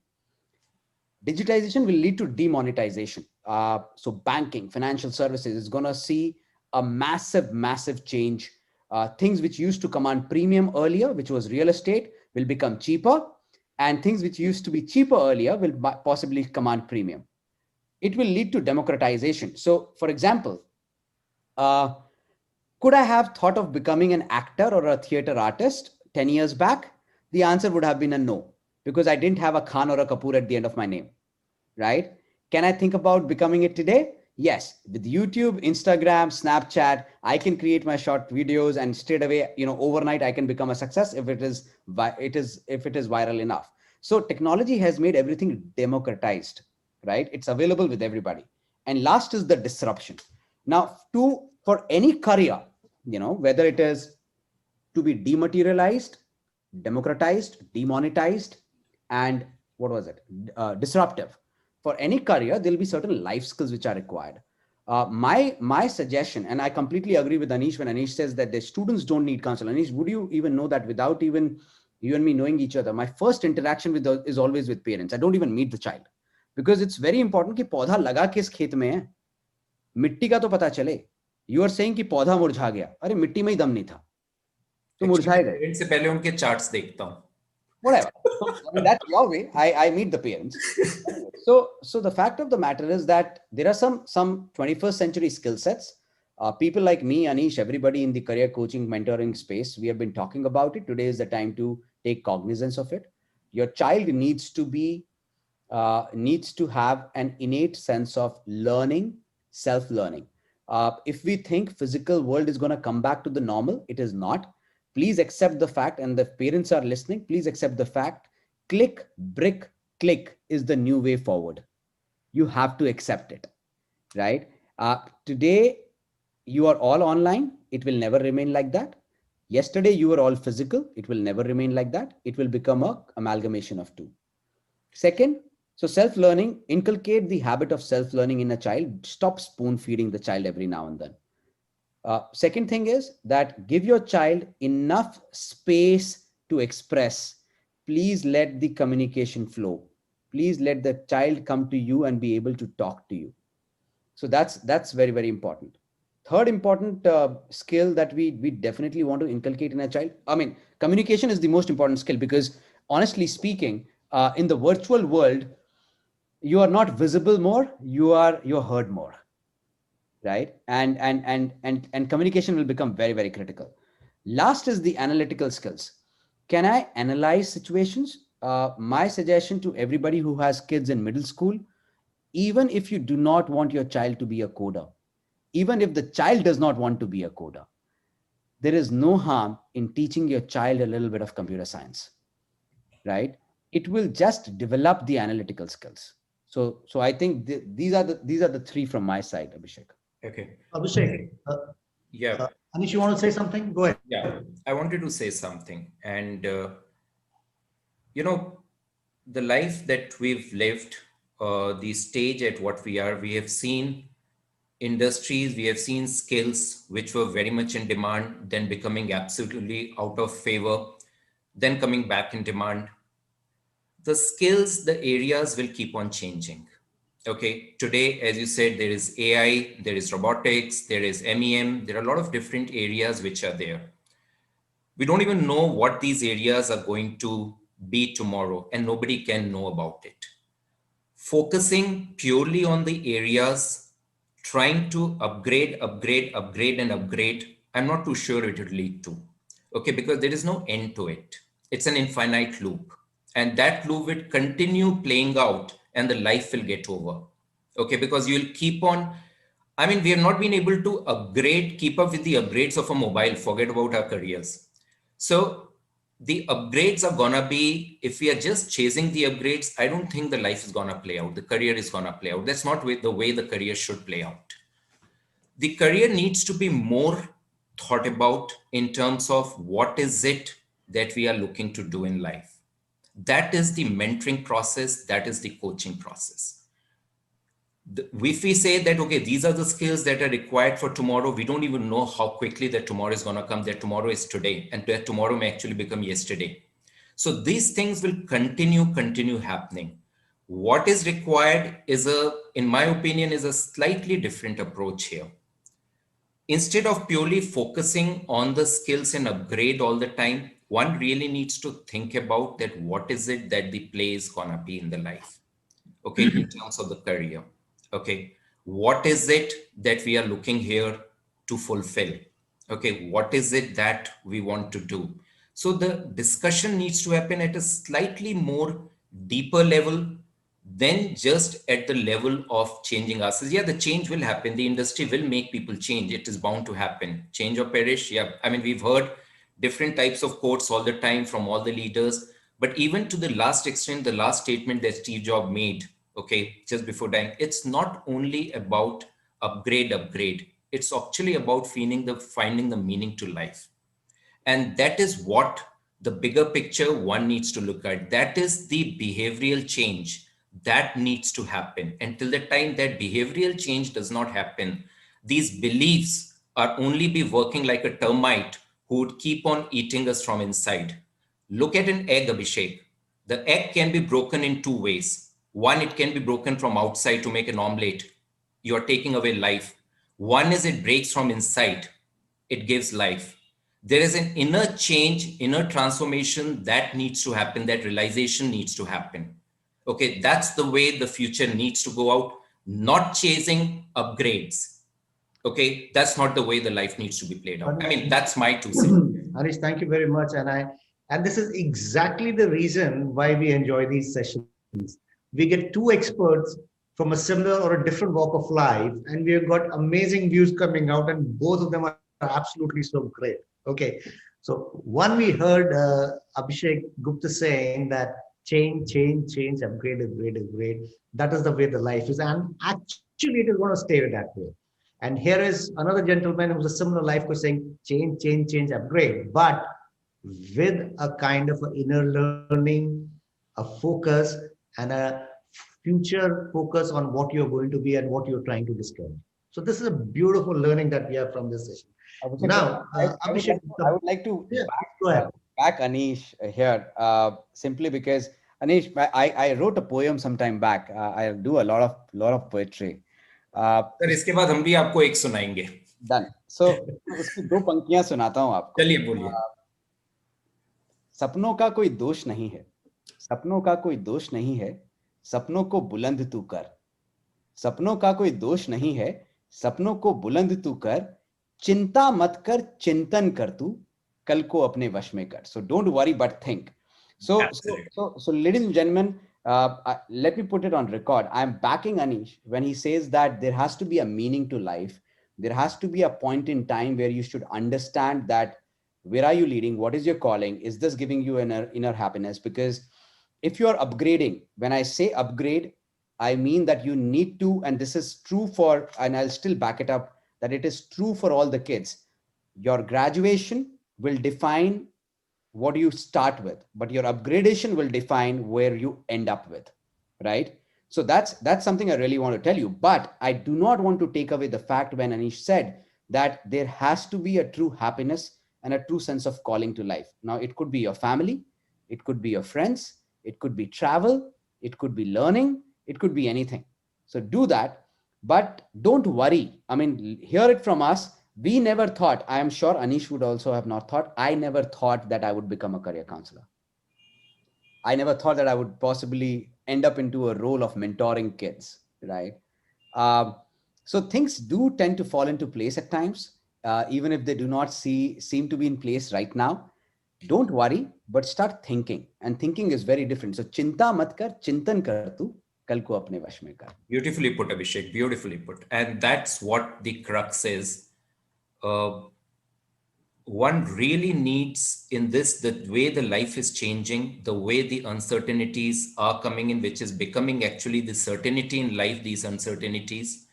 Digitization will lead to demonetization. So banking, financial services is going to see a massive change. Things which used to command premium earlier, which was real estate, will become cheaper. And things which used to be cheaper earlier will possibly command premium. It will lead to democratization. So, for example, could I have thought of becoming an actor or a theater artist 10 years back? The answer would have been a no, because I didn't have a Khan or a Kapoor at the end of my name, right? Can I think about becoming it today? Yes. With YouTube, Instagram, Snapchat, I can create my short videos and straight away, overnight I can become a success if it is viral enough. So technology has made everything democratized, right? It's available with everybody. And last is the disruption. Now, for any career, whether it is to be dematerialized, democratized, demonetized, and what was it? Disruptive. For any career, there'll be certain life skills which are required. My suggestion, and I completely agree with Anish when Anish says that the students don't need counsel. Anish, would you even know that without even you and me knowing each other, my first interaction is always with parents. I don't even meet the child, because it's very important कि पौधा लगा किस खेत में है, मिट्टी का तो पता चले. You are saying कि पौधा मुरझा गया, अरे मिट्टी में ही दम नहीं था, तो मुरझाएगा. पेरेंट्स से पहले उनके चार्ट्स देखता हूँ. Whatever. I mean, that's your way. I meet the parents. So the fact of the matter is that there are some 21st century skill sets. People like me, Anish, everybody in the career coaching, mentoring space, we have been talking about it. Today is the time to take cognizance of it. Your child needs to have an innate sense of learning, self-learning. If we think physical world is going to come back to the normal, it is not. Please accept the fact, and the parents are listening, please accept the fact, click, brick, click is the new way forward. You have to accept it, right? Today, you are all online. it will never remain like that. Yesterday, you were all physical. It will never remain like that. It will become a amalgamation of two. Second, so self-learning, inculcate the habit of self-learning in a child. Stop spoon feeding the child every now and then. Second thing is that give your child enough space to express. Please let the communication flow. Please let the child come to you and be able to talk to you. So that's very, very important. Third important skill that we definitely want to inculcate in a child. I mean, communication is the most important skill, because honestly speaking, in the virtual world, you are not visible more, you're heard more, right? And communication will become very, very critical. Last is the analytical skills. Can I analyze situations? My suggestion to everybody who has kids in middle school, even if you do not want your child to be a coder, even if the child does not want to be a coder, there is no harm in teaching your child a little bit of computer science, right? It will just develop the analytical skills. So I think these are the three from my side, Abhishek. Okay. Abhishek, Yeah. Anish, you want to say something? Go ahead. Yeah. I wanted to say something. And, the life that we've lived, the stage at what we have seen industries, we have seen skills which were very much in demand, then becoming absolutely out of favor, then coming back in demand. The skills, the areas will keep on changing. Okay, today, as you said, there is AI, there is robotics, there is MEM, there are a lot of different areas which are there. We don't even know what these areas are going to be tomorrow, and nobody can know about it. Focusing purely on the areas, trying to upgrade, and upgrade, I'm not too sure it will lead to. Okay, because there is no end to it. It's an infinite loop. And that loop will continue playing out and the life will get over. Okay, because you'll keep on. I mean, we have not been able to upgrade, keep up with the upgrades of a mobile, forget about our careers. So the upgrades are gonna be, if we are just chasing the upgrades, I don't think the life is gonna play out. The career is gonna play out. That's not the way the career should play out. The career needs to be more thought about in terms of what is it that we are looking to do in life. That is the mentoring process. That is the coaching process. If we say that, okay, these are the skills that are required for tomorrow, we don't even know how quickly that tomorrow is going to come, that tomorrow is today, and that tomorrow may actually become yesterday. So these things will continue happening. What is required is in my opinion, is a slightly different approach here. Instead of purely focusing on the skills and upgrade all the time, one really needs to think about that what is it that the play is going to be in the life, okay, in terms of the career. Okay, what is it that we are looking here to fulfill? Okay, what is it that we want to do? So the discussion needs to happen at a slightly more deeper level than just at the level of changing us. Yeah, the change will happen. The industry will make people change. It is bound to happen. Change or perish. Yeah, I mean, we've heard different types of quotes all the time from all the leaders. But even to the last extent, the last statement that Steve Jobs made, okay, just before dying, it's not only about upgrade. It's actually about finding the meaning to life. And that is what the bigger picture one needs to look at. That is the behavioral change that needs to happen. Until the time that behavioral change does not happen, these beliefs are only be working like a termite who would keep on eating us from inside. Look at an egg, Abhishek. The egg can be broken in two ways. One, it can be broken from outside to make an omelette. You are taking away life. One is it breaks from inside. It gives life. There is an inner change, inner transformation that needs to happen. That realization needs to happen. Okay, that's the way the future needs to go out, not chasing upgrades. Okay, that's not the way the life needs to be played out. I mean, that's my 2 cents. Anish, thank you very much. And this is exactly the reason why we enjoy these sessions. We get two experts from a similar or a different walk of life, and we have got amazing views coming out, and both of them are absolutely so great. Okay, so one we heard Abhishek Gupta saying that change, upgrade. That is the way the life is, and actually it is going to stay that way. And here is another gentleman who's a similar life coach saying, change, change, change, upgrade, but with a kind of an inner learning, a focus, and a future focus on what you're going to be and what you're trying to discover. So this is a beautiful learning that we have from this session. Abhishek, Now, Abhishek, I would like to yeah, go ahead. back Anish here, simply because Anish, I wrote a poem some time back. I do a lot of poetry. Sir इसके बाद हम भी आपको एक सुनाएंगे. Done. So उसकी 2 पंक्तियां सुनाता हूं आपको. चलिए बोलिए. सपनों का कोई दोष नहीं है, सपनों का कोई दोष नहीं है, सपनों को बुलंद तू कर. सपनों का कोई दोष नहीं है, सपनों को बुलंद तू कर. चिंता मत कर, चिंतन कर तू, कल को अपने वश में कर. So don't worry but think. So ladies and gentlemen, let me put it on record. I'm backing Anish when he says that there has to be a meaning to life. There has to be a point in time where you should understand that where are you leading? What is your calling? Is this giving you inner happiness? Because if you're upgrading, when I say upgrade, I mean that you need to, and this is true for, and I'll still back it up, that it is true for all the kids. Your graduation will define what you start with, but your upgradation will define where you end up with, right? So that's something I really want to tell you. But I do not want to take away the fact when Anish said that there has to be a true happiness and a true sense of calling to life. Now, it could be your family, it could be your friends, it could be travel, it could be learning, it could be anything. So do that, but don't worry. I mean, hear it from us. We never thought, I am sure Anish would also have not thought, I never thought that I would become a career counselor. I never thought that I would possibly end up into a role of mentoring kids, right? So things do tend to fall into place at times, even if they do not seem to be in place right now. Don't worry, but start thinking. And thinking is very different. So chinta mat kar, chintan kar tu, kal ko apne vash mein kar. Beautifully put, Abhishek. Beautifully put. And that's what the crux is. One really needs in this, the way the life is changing, the way the uncertainties are coming in, which is becoming actually the certainty in life, these uncertainties.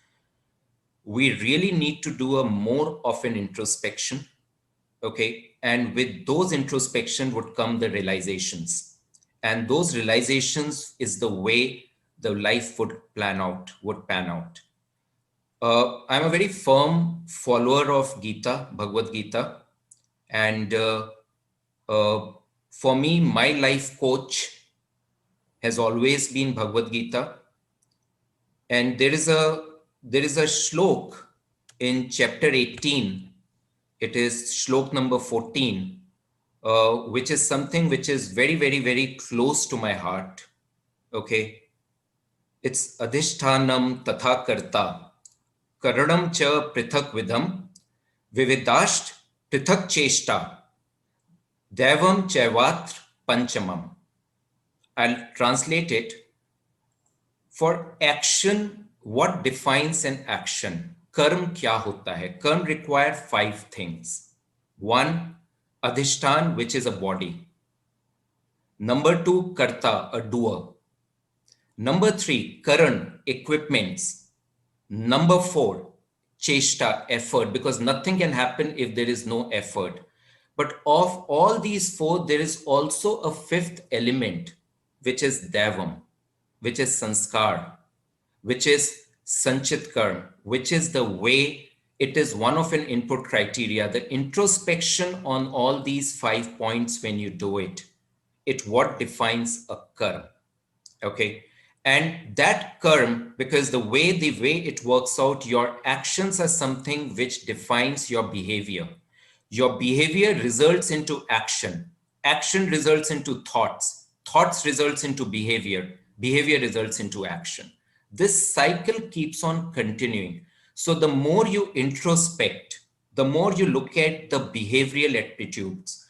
We really need to do a more of an introspection. Okay. And with those introspection would come the realizations. And those realizations is the way the life would pan out. I'm a very firm follower of Gita, Bhagavad Gita. And for me, my life coach has always been Bhagavad Gita. And there is a shlok in chapter 18. It is shlok number 14, which is something which is very, very, very close to my heart. Okay. It's adhishthanam tatha karta, karanam cha prithak vidham, vividasht prithak cheshta, devam chaivatr panchamam. I'll translate it. For action, what defines an action? Karm kya hota hai? Karm require 5 things. 1, adhishtan, which is a body. Number 2, karta, a doer. Number 3, karan, equipments. Number 4, cheshta, effort, because nothing can happen if there is no effort. But of all these 4, there is also a 5th element, which is devam, which is sanskar, which is sanchit karm, which is the way it is one of an input criteria. The introspection on all these 5 points when you do it, what defines a karm. Okay. And that karm, because the way it works out, your actions are something which defines your behavior. Your behavior results into action. Action results into thoughts. Thoughts results into behavior. Behavior results into action. This cycle keeps on continuing. So the more you introspect, the more you look at the behavioral attributes.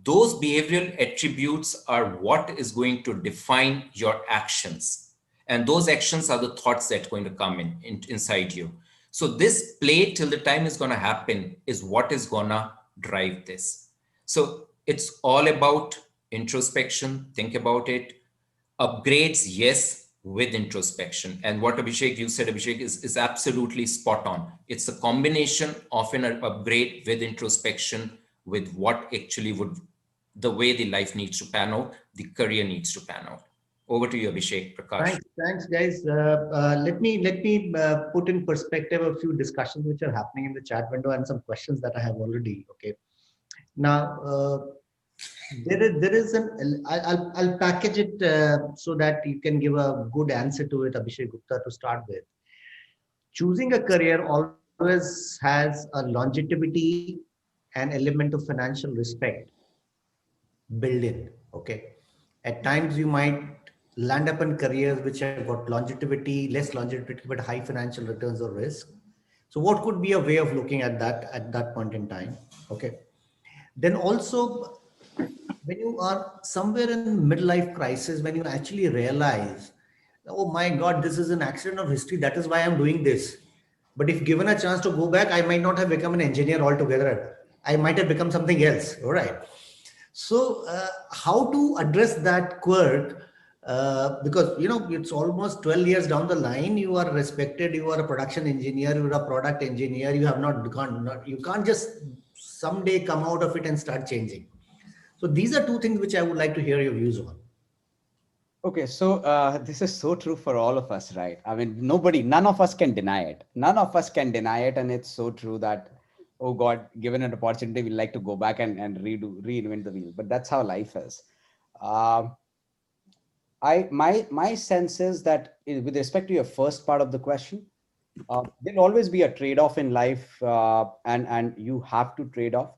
Those behavioral attributes are what is going to define your actions. And those actions are the thoughts that are going to come inside you. So this play till the time is going to happen is what is going to drive this. So it's all about introspection. Think about it. Upgrades, yes, with introspection. And what Abhishek, you said, Abhishek, is absolutely spot on. It's a combination of an upgrade with introspection, with what actually would, the way the life needs to pan out, the career needs to pan out. Over to you, Abhishek, Prakash. Thanks, guys. Let me put in perspective a few discussions which are happening in the chat window and some questions that I have already. Okay, now there is an I'll package it so that you can give a good answer to it, Abhishek Gupta, to start with. Choosing a career always has a longevity and element of financial respect built in. Okay, at times you might land up in careers which have got longevity, less longevity, but high financial returns or risk. So what could be a way of looking at that point in time? Okay, then also when you are somewhere in midlife crisis, when you actually realize, oh my God, this is an accident of history, that is why I'm doing this. But if given a chance to go back, I might not have become an engineer altogether. I might have become something else. All right. So how to address that quirk? Because it's almost 12 years down the line. You are respected. You are a production engineer. You are a product engineer. You have you can't just someday come out of it and start changing. So these are two things which I would like to hear your views on. Okay, so this is so true for all of us, right? I mean, none of us can deny it. None of us can deny it. And it's so true that, oh God, given an opportunity, we'd like to go back and reinvent the wheel. But that's how life is. My sense is that with respect to your first part of the question, there'll always be a trade-off in life, and you have to trade off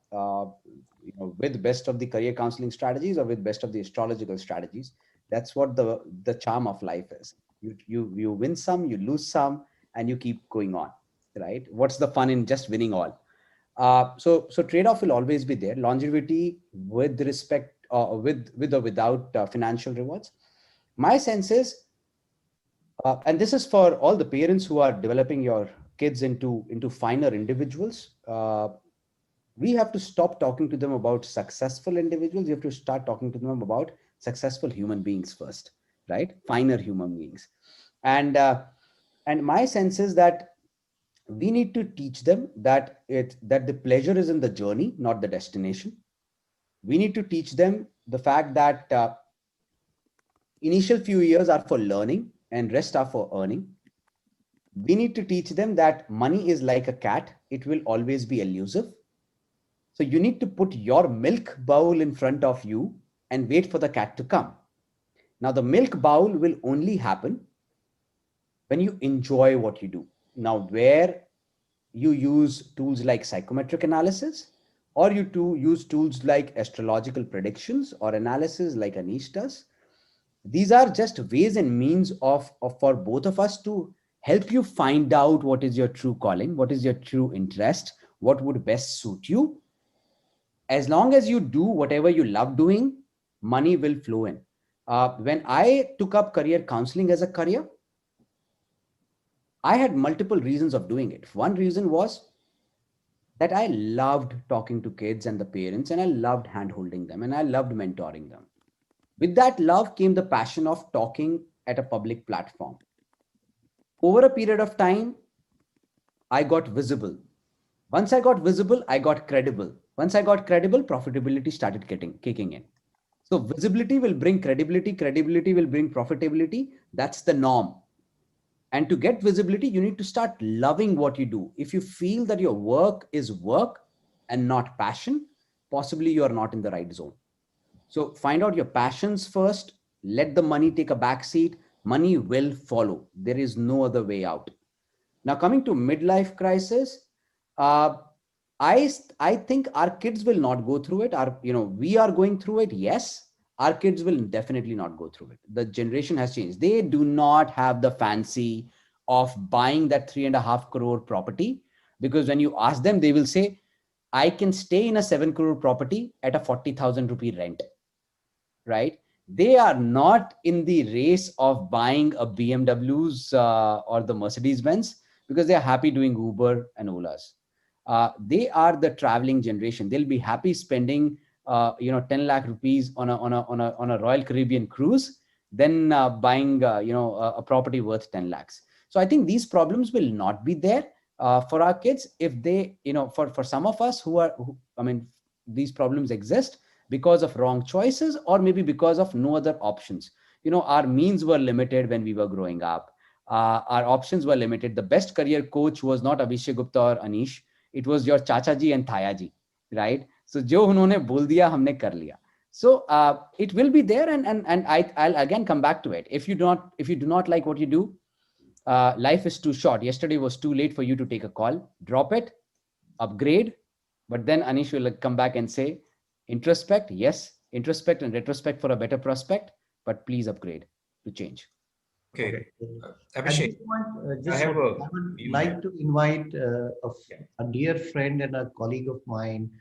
with best of the career counseling strategies or with best of the astrological strategies. That's what the charm of life is. You win some, you lose some, and you keep going on, right? What's the fun in just winning all? So trade-off will always be there. Longevity with respect, with or without financial rewards. My sense is, and this is for all the parents who are developing your kids into finer individuals. We have to stop talking to them about successful individuals. You have to start talking to them about successful human beings first, right? Finer human beings. And my sense is that we need to teach them that the pleasure is in the journey, not the destination. We need to teach them the fact that initial few years are for learning and rest are for earning. We need to teach them that money is like a cat. It will always be elusive. So you need to put your milk bowl in front of you and wait for the cat to come. Now the milk bowl will only happen when you enjoy what you do. Now where you use tools like psychometric analysis, or you use tools like astrological predictions or analysis like Anish does, these are just ways and means of for both of us to help you find out what is your true calling, what is your true interest, what would best suit you. As long as you do whatever you love doing, money will flow in. When I took up career counseling as a career, I had multiple reasons of doing it. One reason was that I loved talking to kids and the parents, and I loved hand-holding them, and I loved mentoring them. With that love came the passion of talking at a public platform. Over a period of time, I got visible. Once I got visible, I got credible. Once I got credible, profitability started kicking in. So visibility will bring credibility. Credibility will bring profitability. That's the norm. And to get visibility, you need to start loving what you do. If you feel that your work is work and not passion, possibly you are not in the right zone. So find out your passions first. Let the money take a back seat. Money will follow. There is no other way out. Now coming to midlife crisis, I think our kids will not go through it. We are going through it. Yes, our kids will definitely not go through it. The generation has changed. They do not have the fancy of buying that 3.5 crore property, because when you ask them, they will say, I can stay in a 7 crore property at a 40,000 rupee rent, right? They are not in the race of buying a BMWs or the Mercedes-Benz, because they are happy doing Uber and Olas. They are the traveling generation. They'll be happy spending 10 lakh rupees on a Royal Caribbean cruise than buying a property worth 10 lakhs. So I think these problems will not be there for our kids if they, for some of us these problems exist because of wrong choices, or maybe because of no other options. Our means were limited when we were growing up. Our options were limited. The best career coach was not Abhishek Gupta or Anish. It was your Chacha ji and Thaya ji, right? So jo unhone bol diya, humne kar liya. So it will be there, and I'll again come back to it. If you do not like what you do, life is too short. Yesterday was too late for you to take a call. Drop it, upgrade. But then Anish will come back and say, introspect, yes, introspect and retrospect for a better prospect, but please upgrade to change. Okay. At Abhishek, this point, I would like to invite a dear friend and a colleague of mine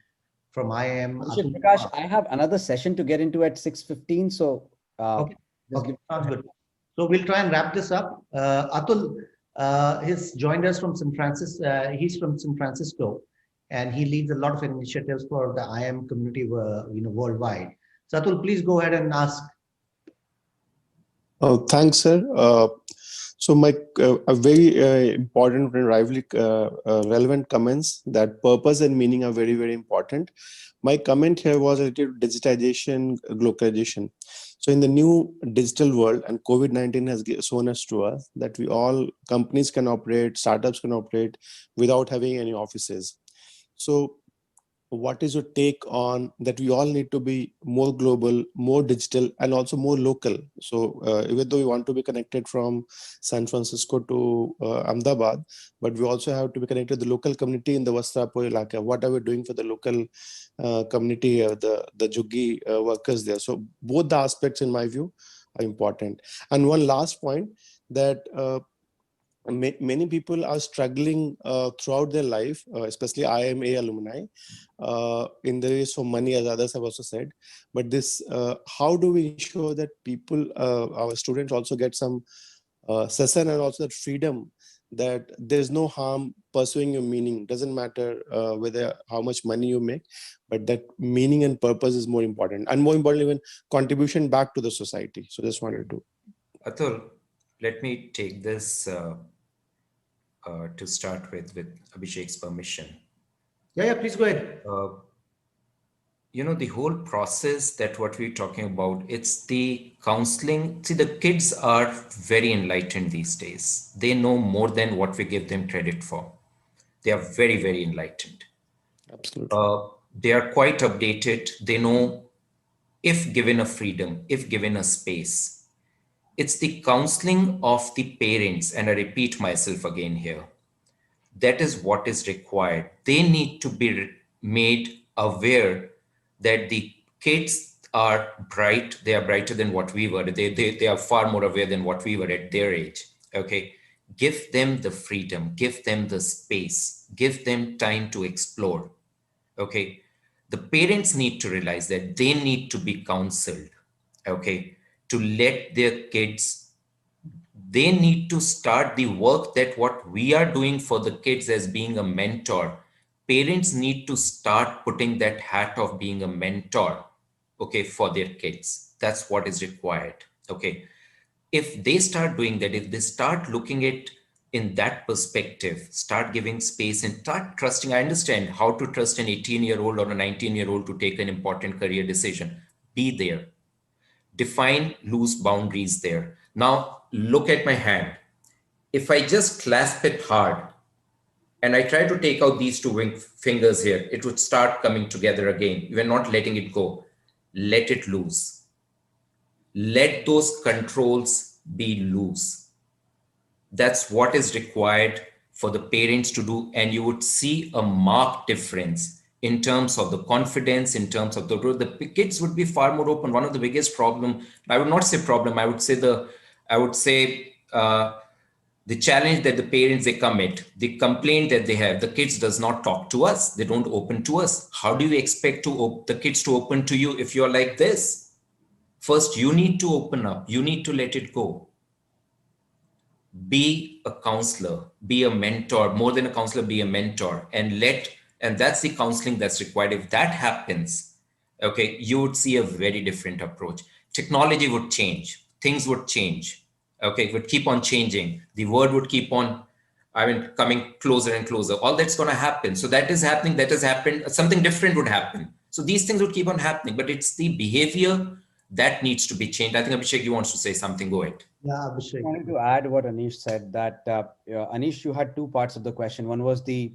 from IIM. Abhishek Prakash, I have another session to get into at 6:15. So Okay, sounds good. So we'll try and wrap this up. Atul has joined us from San Francisco. He's from San Francisco, and he leads a lot of initiatives for the IIM community, worldwide. So Atul, please go ahead and ask. Thanks, sir. So my a very important and relevant comments that purpose and meaning are very, very important. My comment here was related to digitization, globalization. So in the new digital world, and COVID-19 has shown us to us that companies can operate, startups can operate without having any offices. So what is your take on that? We all need to be more global, more digital, and also more local. So even though we want to be connected from San Francisco to Ahmedabad, but we also have to be connected to the local community in the Vastrapur Ilaka. What are we doing for the local community, the Juggi workers there? So both the aspects, in my view, are important. And one last point, that many people are struggling throughout their life, especially IIMA alumni, in the race for money, as others have also said. But this, how do we ensure that people, our students, also get some session and also that freedom, that there's no harm pursuing your meaning? Doesn't matter whether how much money you make, but that meaning and purpose is more important, and more importantly, even contribution back to the society. So just wanted to. Atul, let me take this to start with Abhishek's permission. Yeah, please go ahead. The whole process that what we're talking about, it's the counseling. See, the kids are very enlightened these days. They know more than what we give them credit for. They are very, very enlightened. Absolutely. They are quite updated. They know, if given a freedom, if given a space, it's the counseling of the parents. And I repeat myself again here. That is what is required. They need to be made aware that the kids are bright. They are brighter than what we were. They are far more aware than what we were at their age. Okay. Give them the freedom, give them the space, give them time to explore. Okay. The parents need to realize that they need to be counseled. Okay. To let their kids, they need to start the work that what we are doing for the kids as being a mentor. Parents need to start putting that hat of being a mentor, okay, for their kids. That's what is required. Okay. If they start doing that, if they start looking at in that perspective, start giving space and start trusting. I understand how to trust an 18-year-old or a 19-year-old to take an important career decision. Be there. Define loose boundaries there. Now, look at my hand. If I just clasp it hard and I try to take out these two fingers here, it would start coming together again. We're not letting it go. Let it loose. Let those controls be loose. That's what is required for the parents to do. And you would see a marked difference in terms of the confidence, in terms of the growth. The kids would be far more open. One of the biggest problem, I would not say problem, I would say the challenge that the parents they commit, the complaint that they have, the kids does not talk to us. They don't open to us. How do you expect the kids to open to you if you're like this? First, you need to open up. You need to let it go. Be a counselor, be a mentor, more than a counselor, be a mentor, and that's the counseling that's required. If that happens, okay, you would see a very different approach. Technology would change. things would change. Okay, it would keep on changing. The word would keep on, coming closer and closer. All that's going to happen. So that is happening. That has happened. Something different would happen. So these things would keep on happening, but it's the behavior that needs to be changed. I think Abhishek, you want to say something. Go ahead. Yeah, I Abhishek. wanted to add what Anish said, that Anish, you had two parts of the question. One was the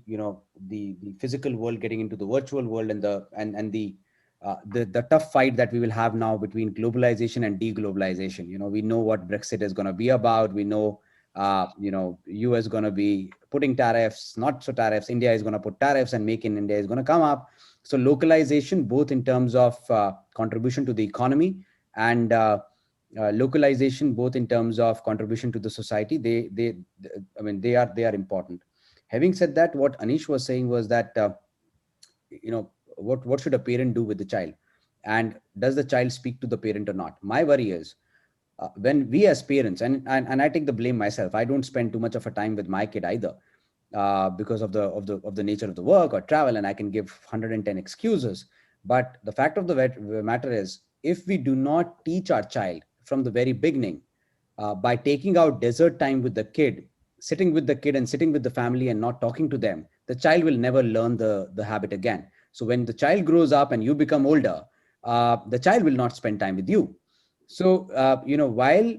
physical world getting into the virtual world, and the tough fight that we will have now between globalization and deglobalization. We know what Brexit is going to be about. We know US going to be putting tariffs, not so tariffs. India is going to put tariffs, and Make in India is going to come up. So localization, both in terms of contribution to the economy, and localization, both in terms of contribution to the society, they are important. Having said that, what Anish was saying was that what should a parent do with the child, and does the child speak to the parent or not? My worry is, when we as parents, and I take the blame myself, I don't spend too much of a time with my kid either, because of the nature of the work or travel, and I can give 110 excuses. But the fact of the matter is, if we do not teach our child from the very beginning, by taking out desert time with the kid, sitting with the kid and sitting with the family and not talking to them, the child will never learn the habit again. So when the child grows up and you become older, the child will not spend time with you. So while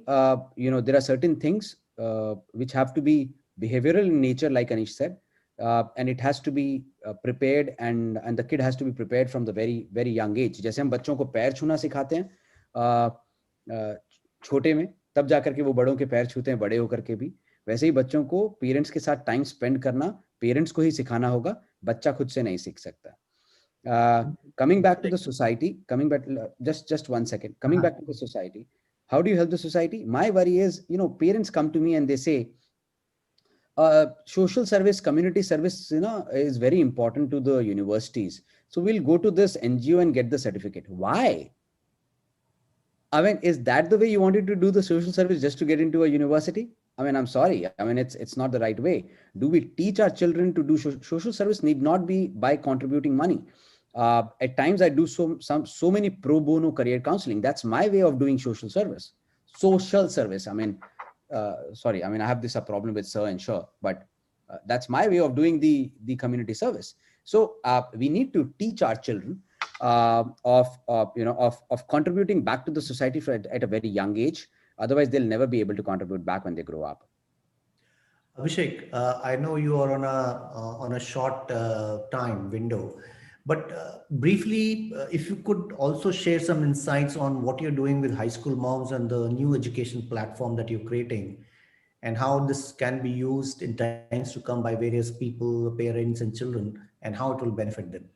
there are certain things which have to be behavioral in nature, like Anish said, and it has to be prepared, and the kid has to be prepared from the very very young age. जैसे हम बच्चों को पैर छूना सिखाते हैं छोटे में, तब जाकर के वो बड़ों के पैर छूते हैं बड़े होकर के भी, वैसे ही बच्चों को पेरेंट्स के साथ टाइम स्पेंड करना पेरेंट्स को ही सिखाना होगा, बच्चा खुद से नहीं सीख सकता. Coming back to the society, just 1 second, coming back to the society, how do you help the society? My worry is, parents come to me and they say, social service, community service, is very important to the universities. So we'll go to this NGO and get the certificate. Why? Is that the way you wanted to do the social service, just to get into a university? I'm sorry. It's not the right way. Do we teach our children to do social service? Need not be by contributing money. At times I do so many pro bono career counseling. That's my way of doing social service. Social service. Sorry. I have this a problem with sir and sure, but that's my way of doing the community service. So we need to teach our children of contributing back to the society at a very young age. Otherwise, they'll never be able to contribute back when they grow up. Abhishek, I know you are on a short time window, but briefly, if you could also share some insights on what you're doing with high school moms and the new education platform that you're creating, and how this can be used in times to come by various people, parents, and children, and how it will benefit them.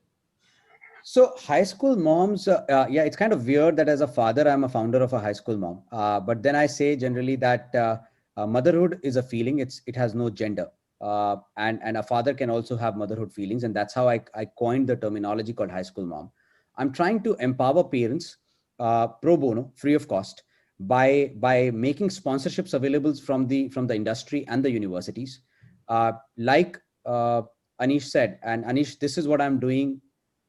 So high school moms, it's kind of weird that as a father, I'm a founder of a high school mom. But then I say generally that motherhood is a feeling. It has no gender. And a father can also have motherhood feelings. And that's how I coined the terminology called high school mom. I'm trying to empower parents pro bono, free of cost, by making sponsorships available from the industry and the universities. Like Anish said, and Anish, this is what I'm doing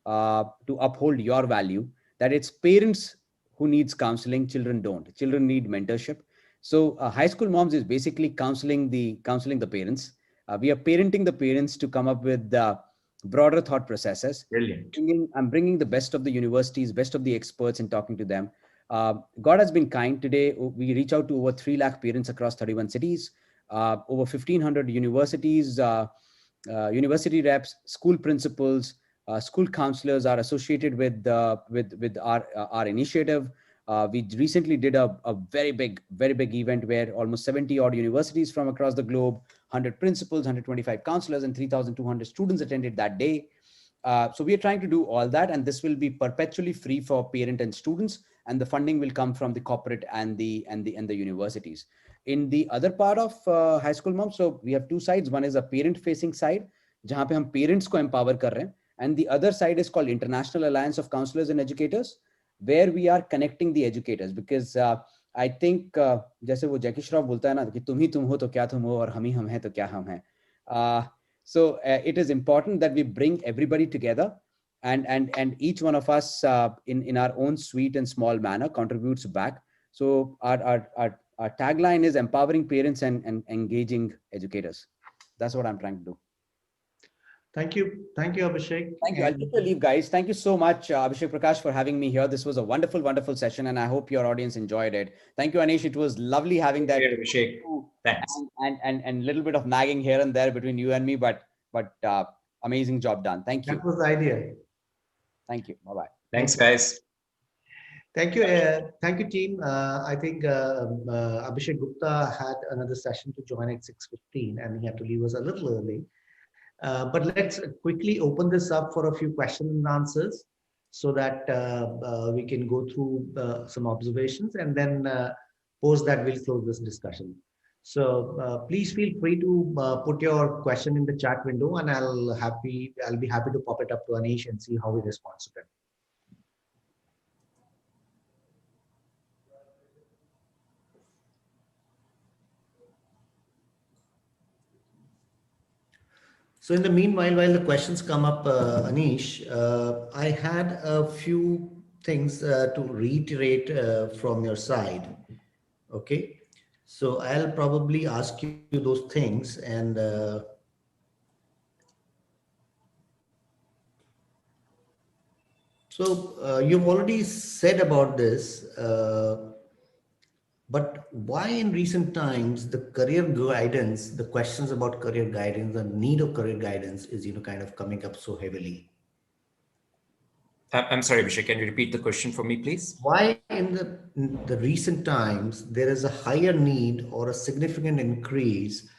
to uphold your value, that it's parents who needs counseling, children don't. Children need mentorship. So high school moms is basically counseling the parents. We are parenting the parents to come up with broader thought processes. Brilliant. I'm bringing the best of the universities, best of the experts, and talking to them. God has been kind. Today, we reach out to over 3 lakh parents across 31 cities, over 1,500 universities, university reps, school principals, school counselors are associated with our initiative. We recently did a very big event where almost 70 odd universities from across the globe, 100 principals, 125 counselors, and 3,200 students attended that day. So we are trying to do all that, and this will be perpetually free for parent and students, and the funding will come from the corporate and the universities. In the other part of high school moms, so we have two sides. One is a parent-facing side, जहाँ पे हम parents को empower कर रहे हैं, and the other side is called International Alliance of Counselors and Educators, where we are connecting the educators, because I think जैसे वो जैकी श्रॉफ बोलता है ना कि तुम ही तुम हो तो क्या तुम हो और हम ही हम हैं तो क्या हम हैं. So it is important that we bring everybody together, and each one of us in our own sweet and small manner contributes back, So our tagline is empowering parents and engaging educators. That's what I'm trying to do. Thank you, Abhishek. Thank you. I'll take your leave, guys. Thank you so much, Abhishek Prakash, for having me here. This was a wonderful, wonderful session, and I hope your audience enjoyed it. Thank you, Anish. It was lovely having that. Here, Abhishek. Thanks. And little bit of nagging here and there between you and me, but amazing job done. Thank you. That was the idea. Thank you. Bye-bye. Thanks, guys. Thank you, team. I think Abhishek Gupta had another session to join at 6:15, and he had to leave us a little early. But let's quickly open this up for a few questions and answers so that we can go through some observations, and then post that we'll close this discussion. So please feel free to put your question in the chat window, and I'll be happy to pop it up to Anish and see how he responds to them. So in the meanwhile, while the questions come up, Anish, I had a few things to reiterate from your side. Okay, so I'll probably ask you those things, and so you've already said about this. But why in recent times the career guidance, the questions about career guidance, the need of career guidance is, kind of coming up so heavily? I'm sorry, Abhishek, can you repeat the question for me, please? Why in the recent times there is a higher need or a significant increase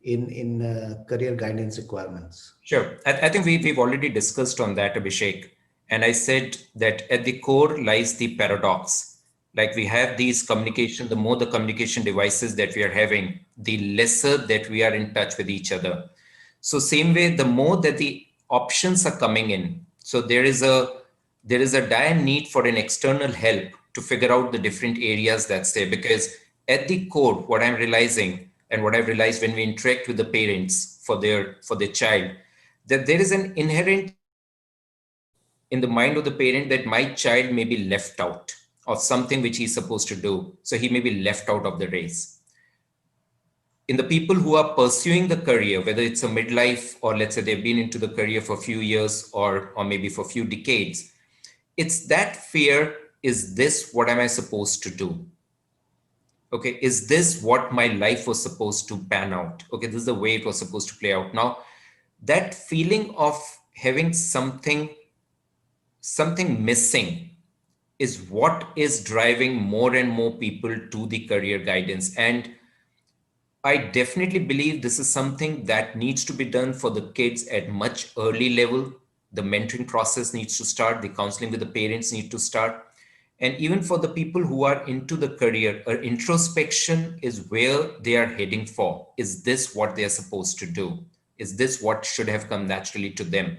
in career guidance requirements? Sure. I think we've already discussed on that, Abhishek. And I said that at the core lies the paradox. Like we have these the more the communication devices that we are having, the lesser that we are in touch with each other. So same way, the more that the options are coming in, so there is a dire need for an external help to figure out the different areas that's there. Because at the core, what I'm realizing and what I've realized when we interact with the parents for their child, that there is an inherent in the mind of the parent that my child may be left out of something which he's supposed to do. So he may be left out of the race. In the people who are pursuing the career, whether it's a midlife or let's say they've been into the career for a few years or maybe for a few decades, it's that fear, is this what am I supposed to do? Okay, is this what my life was supposed to pan out? Okay, this is the way it was supposed to play out. Now, that feeling of having something missing is what is driving more and more people to the career guidance. And I definitely believe this is something that needs to be done for the kids at much early level. The mentoring process needs to start, the counseling with the parents need to start. And even for the people who are into the career, introspection is where they are heading for. Is this what they are supposed to do? Is this what should have come naturally to them?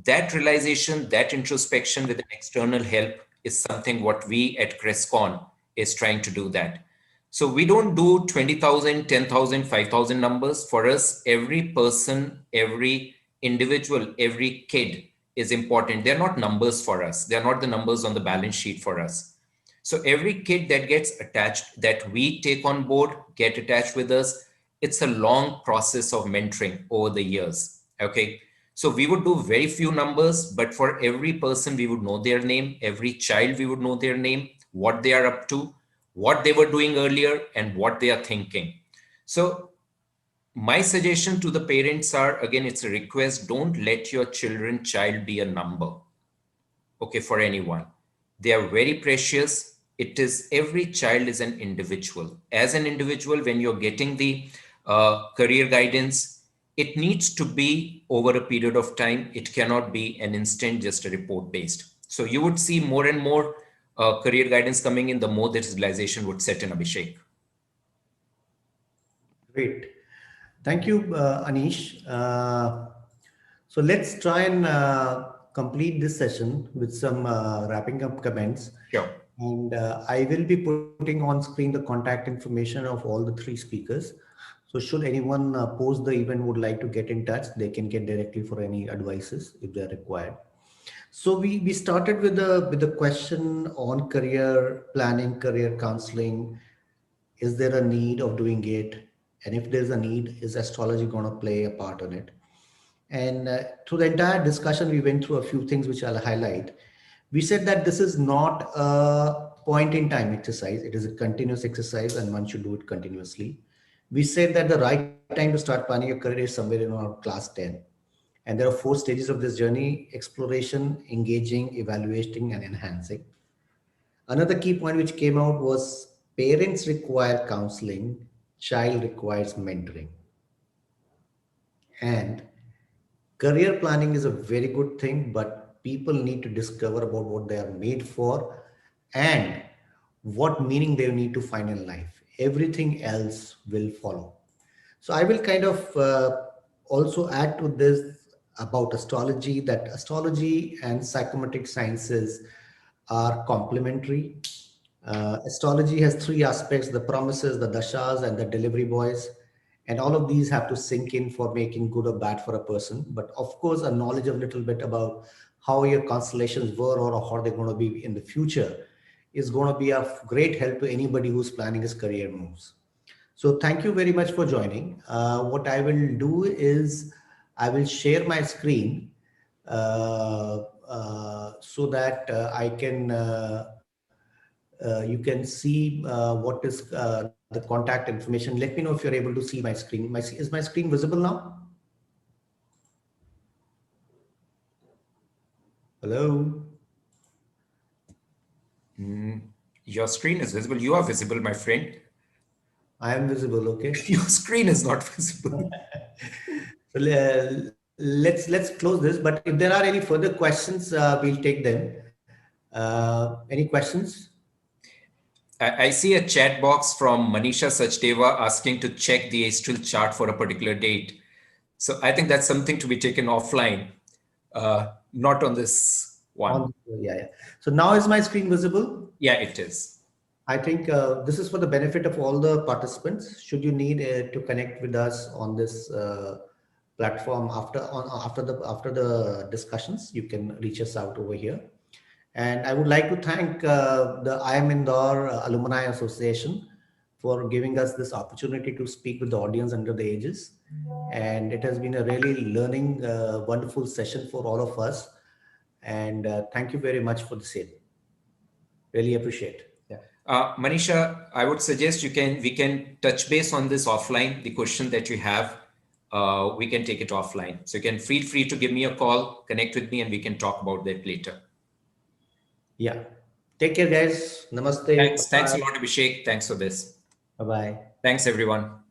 That realization, that introspection with an external help is something what we at Crescon is trying to do that. So we don't do 20,000, 10,000, 5,000 numbers. For us, every person, every individual, every kid is important. They're not numbers for us. They're not the numbers on the balance sheet for us. So every kid that gets attached, that we take on board, get attached with us, it's a long process of mentoring over the years. Okay. So we would do very few numbers, but for every person, we would know their name. Every child, we would know their name, what they are up to, what they were doing earlier, and what they are thinking. So my suggestion to the parents are, again, it's a request. Don't let your child be a number. Okay, for anyone. They are very precious. It is, every child is an individual. As an individual, when you're getting the career guidance, it needs to be over a period of time. It cannot be an instant, just a report based. So you would see more and more career guidance coming in, the more this realization would set in, Abhishek. Great. Thank you, Anish. So let's try and complete this session with some wrapping up comments. Sure. And I will be putting on screen the contact information of all the three speakers. So should anyone post the event would like to get in touch, they can get directly for any advices if they're required. So we started with the question on career planning, career counseling. Is there a need of doing it? And if there's a need, is astrology going to play a part on it? And through the entire discussion, we went through a few things which I'll highlight. We said that this is not a point in time exercise. It is a continuous exercise and one should do it continuously. We said that the right time to start planning your career is somewhere in around class 10. And there are 4 stages of this journey: exploration, engaging, evaluating, and enhancing. Another key point which came out was parents require counseling, child requires mentoring. And career planning is a very good thing, but people need to discover about what they are made for and what meaning they need to find in life. Everything else will follow. So I will kind of also add to this about astrology, that astrology and psychometric sciences are complementary. Astrology has 3 aspects: the promises, the dashas, and the delivery boys. And all of these have to sink in for making good or bad for a person. But of course, a knowledge of little bit about how your constellations were or how they're going to be in the future is going to be of great help to anybody who's planning his career moves. So thank you very much for joining. What I will do is I will share my screen so that I can you can see what is the contact information. Let me know if you're able to see my screen. Is my screen visible now? Hello? Your screen is visible. You are visible, my friend. I am visible, okay. Your screen is not visible. So let's close this. But if there are any further questions, we'll take them. Any questions? I see a chat box from Manisha Sachdeva asking to check the astral chart for a particular date. So I think that's something to be taken offline, not on this one. Yeah. So now is my screen visible? Yeah, it is. I think this is for the benefit of all the participants. Should you need to connect with us on this platform after the discussions, you can reach us out over here. And I would like to thank the IIM Indore Alumni Association for giving us this opportunity to speak with the audience under the ages. And it has been a really learning, wonderful session for all of us. And thank you very much for the same. Really appreciate. Yeah. Manisha, I would suggest we can touch base on this offline. The question that you have, we can take it offline. So you can feel free to give me a call, connect with me, and we can talk about that later. Yeah. Take care, guys. Namaste. Thanks a lot, Abhishek. Thanks for this. Bye-bye. Thanks, everyone.